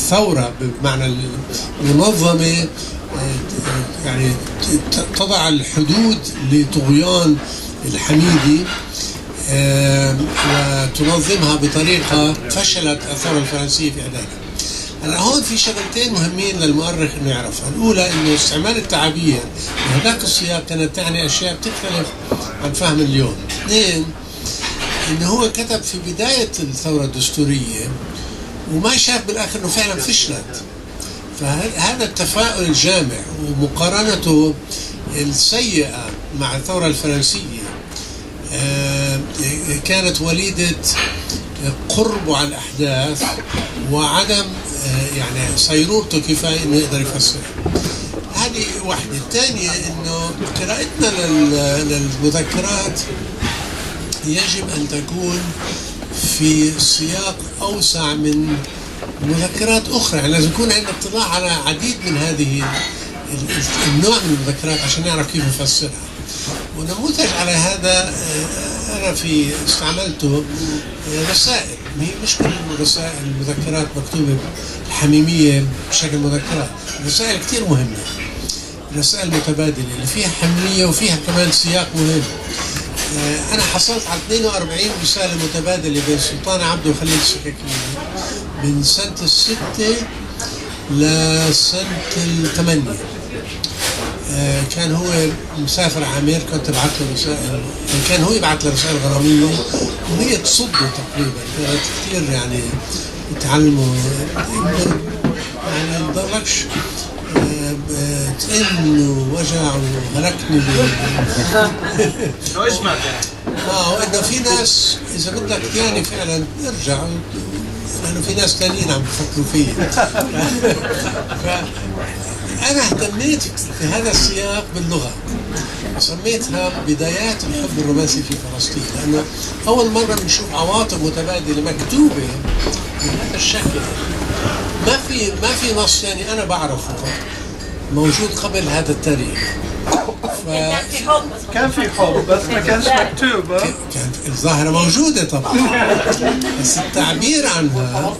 ثورة بمعنى منظمة، يعني تضع الحدود لطغيان الحميدي وتنظمها بطريقة فشلت الثورة الفرنسية في أدائها. هلا هون في شغلتين مهمين للمؤرخ انه يعرفها. الاولى انه استعمال التعابير بهذاك السياق كانت تعني اشياء بتختلف عن فهم اليوم. اثنين، انه هو كتب في بداية الثورة الدستورية وما شاف بالاخر انه فعلا فشلت. فهذا التفاؤل الجامع ومقارنته السيئة مع الثورة الفرنسية كانت وليدة قربه على الأحداث وعدم يعني صيرورته كفاية إنه يقدر يفسر. هذه واحدة. الثانية إنه قراءتنا للمذكرات يجب أن تكون في سياق أوسع من مذكرات أخرى، يعني لازم يكون عندنا اطلاع على عديد من هذه النوع من المذكرات عشان نعرف كيف نفسرها. ونموذج على هذا أنا استعملته رسائل، مش كل الرسائل المذكرات مكتوبة الحميمية بشكل مذكرات، رسائل كتير مهمة، رسائل متبادلة اللي فيها حميمية وفيها كمان سياق مهم. أنا حصلت على 42 رسالة متبادلة بين سلطان عبده وخليل السكاكيني من سنة 6 لسنة 8. كان هو مسافر على أمريكا، كنت ابعث له رسائل، كان هو يبعث له رسائل غرامية وهي تصده تقريبا. كانت كثير يعني يتعلموا، يعني ما تضلكش تئن ووجع وهلكني وإنه في ناس إذا بدك يعني فعلا ارجع، لأنه في ناس ثانيين عم بفكروا فيه. أنا اهتميت في هذا السياق باللغة، سميتها بدايات الحب الرومانسي في فلسطين، لأنه أول مرة بنشوف عواطف متبادلة مكتوبة بهذا الشكل. ما في نص ثاني أنا بعرفه موجود قبل هذا التاريخ. كان في حب بس ما كانش مكتوب. كانت الظاهرة موجودة طبعا، بس التعبير عنها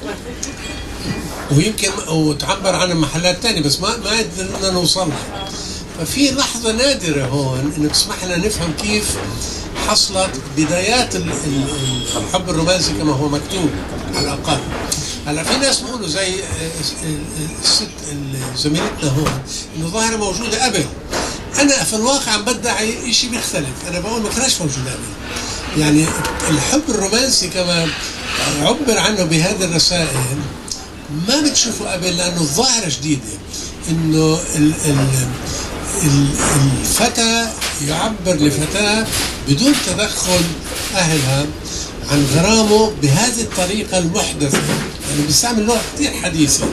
ويمكن وتعبر عن محلات تانية بس ما قدرنا نوصلها. ففي لحظة نادرة هون إنه تسمح لنا نفهم كيف حصلت بدايات الحب الرومانسي كما هو مكتوب على الأقل. هلا في ناس بيقولوا زي زميلتنا هون إنه ظاهرة موجودة قبل. أنا في الواقع عم بدعي شيء بيختلف، أنا بقول ما كانش موجود قبل. يعني الحب الرومانسي كما عبر عنه بهذه الرسائل ما بتشوفوا قبل، لأنه ظاهرة جديدة إنه الفتى يعبر لفتاة بدون تدخل أهلها عن غرامه بهذه الطريقة المحدثة، يعني بيستعمل لغة كثير حديثة.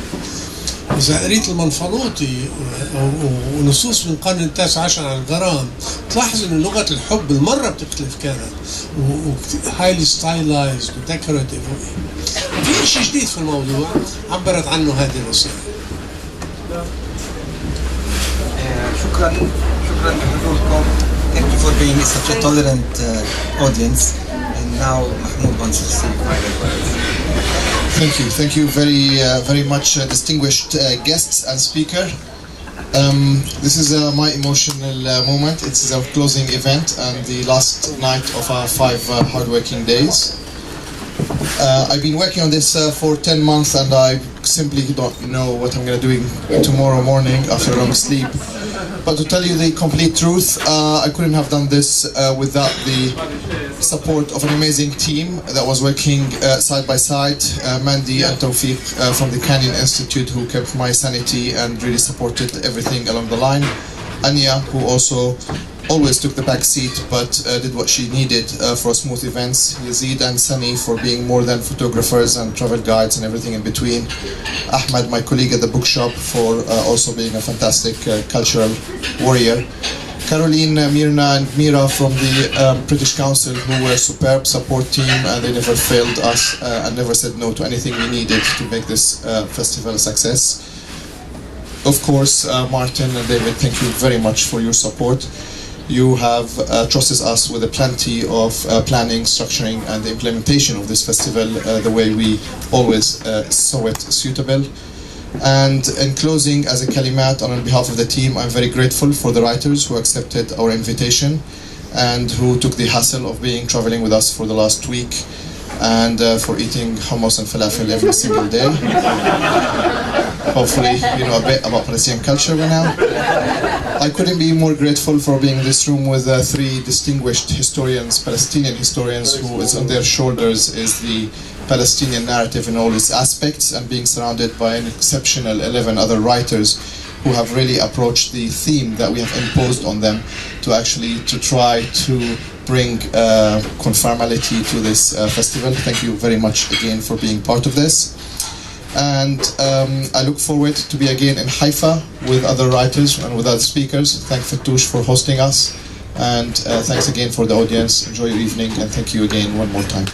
إذا قريت المنفلوطي ونصوص من القرن التاسع عشر عن الغرام تلاحظ إن لغة الحب المرة بتختلف كانت highly stylized و decorative. في شيء جديد في الموضوع عبرت عنه هذه الرسالة. شكرا لحضوركم. Thank you for being such a tolerant audience. And now Mahmoud wants to say final words. Thank you very much, distinguished guests and speaker. This is my emotional moment. It is our closing event and the last night of our 5 hard-working days. I've been working on this for 10 months and I simply don't know what I'm going to do tomorrow morning after a long sleep. But to tell you the complete truth, I couldn't have done this without the support of an amazing team that was working side by side. Mandy and Tawfiq from the Canyon Institute, who kept my sanity and really supported everything along the line. Anya, who also always took the back seat but did what she needed for smooth events. Yazid and Sunny for being more than photographers and travel guides and everything in between. Ahmad, my colleague at the bookshop, for also being a fantastic cultural warrior. Caroline, Mirna and Mira from the British Council, who were a superb support team and they never failed us and never said no to anything we needed to make this festival a success. Of course, Martin and David, thank you very much for your support. You have trusted us with plenty of planning, structuring and the implementation of this festival the way we always saw it suitable. And in closing, as a Kalimat, on behalf of the team, I'm very grateful for the writers who accepted our invitation and who took the hassle of traveling with us for the last week and for eating hummus and falafel every single day. Hopefully you know a bit about Palestinian culture by now. I couldn't be more grateful for being in this room with 3 distinguished historians, Palestinian historians, who is on their shoulders is the Palestinian narrative in all its aspects, and being surrounded by an exceptional 11 other writers who have really approached the theme that we have imposed on them to try to bring conformality to this festival. Thank you very much again for being part of this. And I look forward to be again in Haifa with other writers and with other speakers. Thank Fatoush for hosting us, and thanks again for the audience. Enjoy your evening, and thank you again one more time.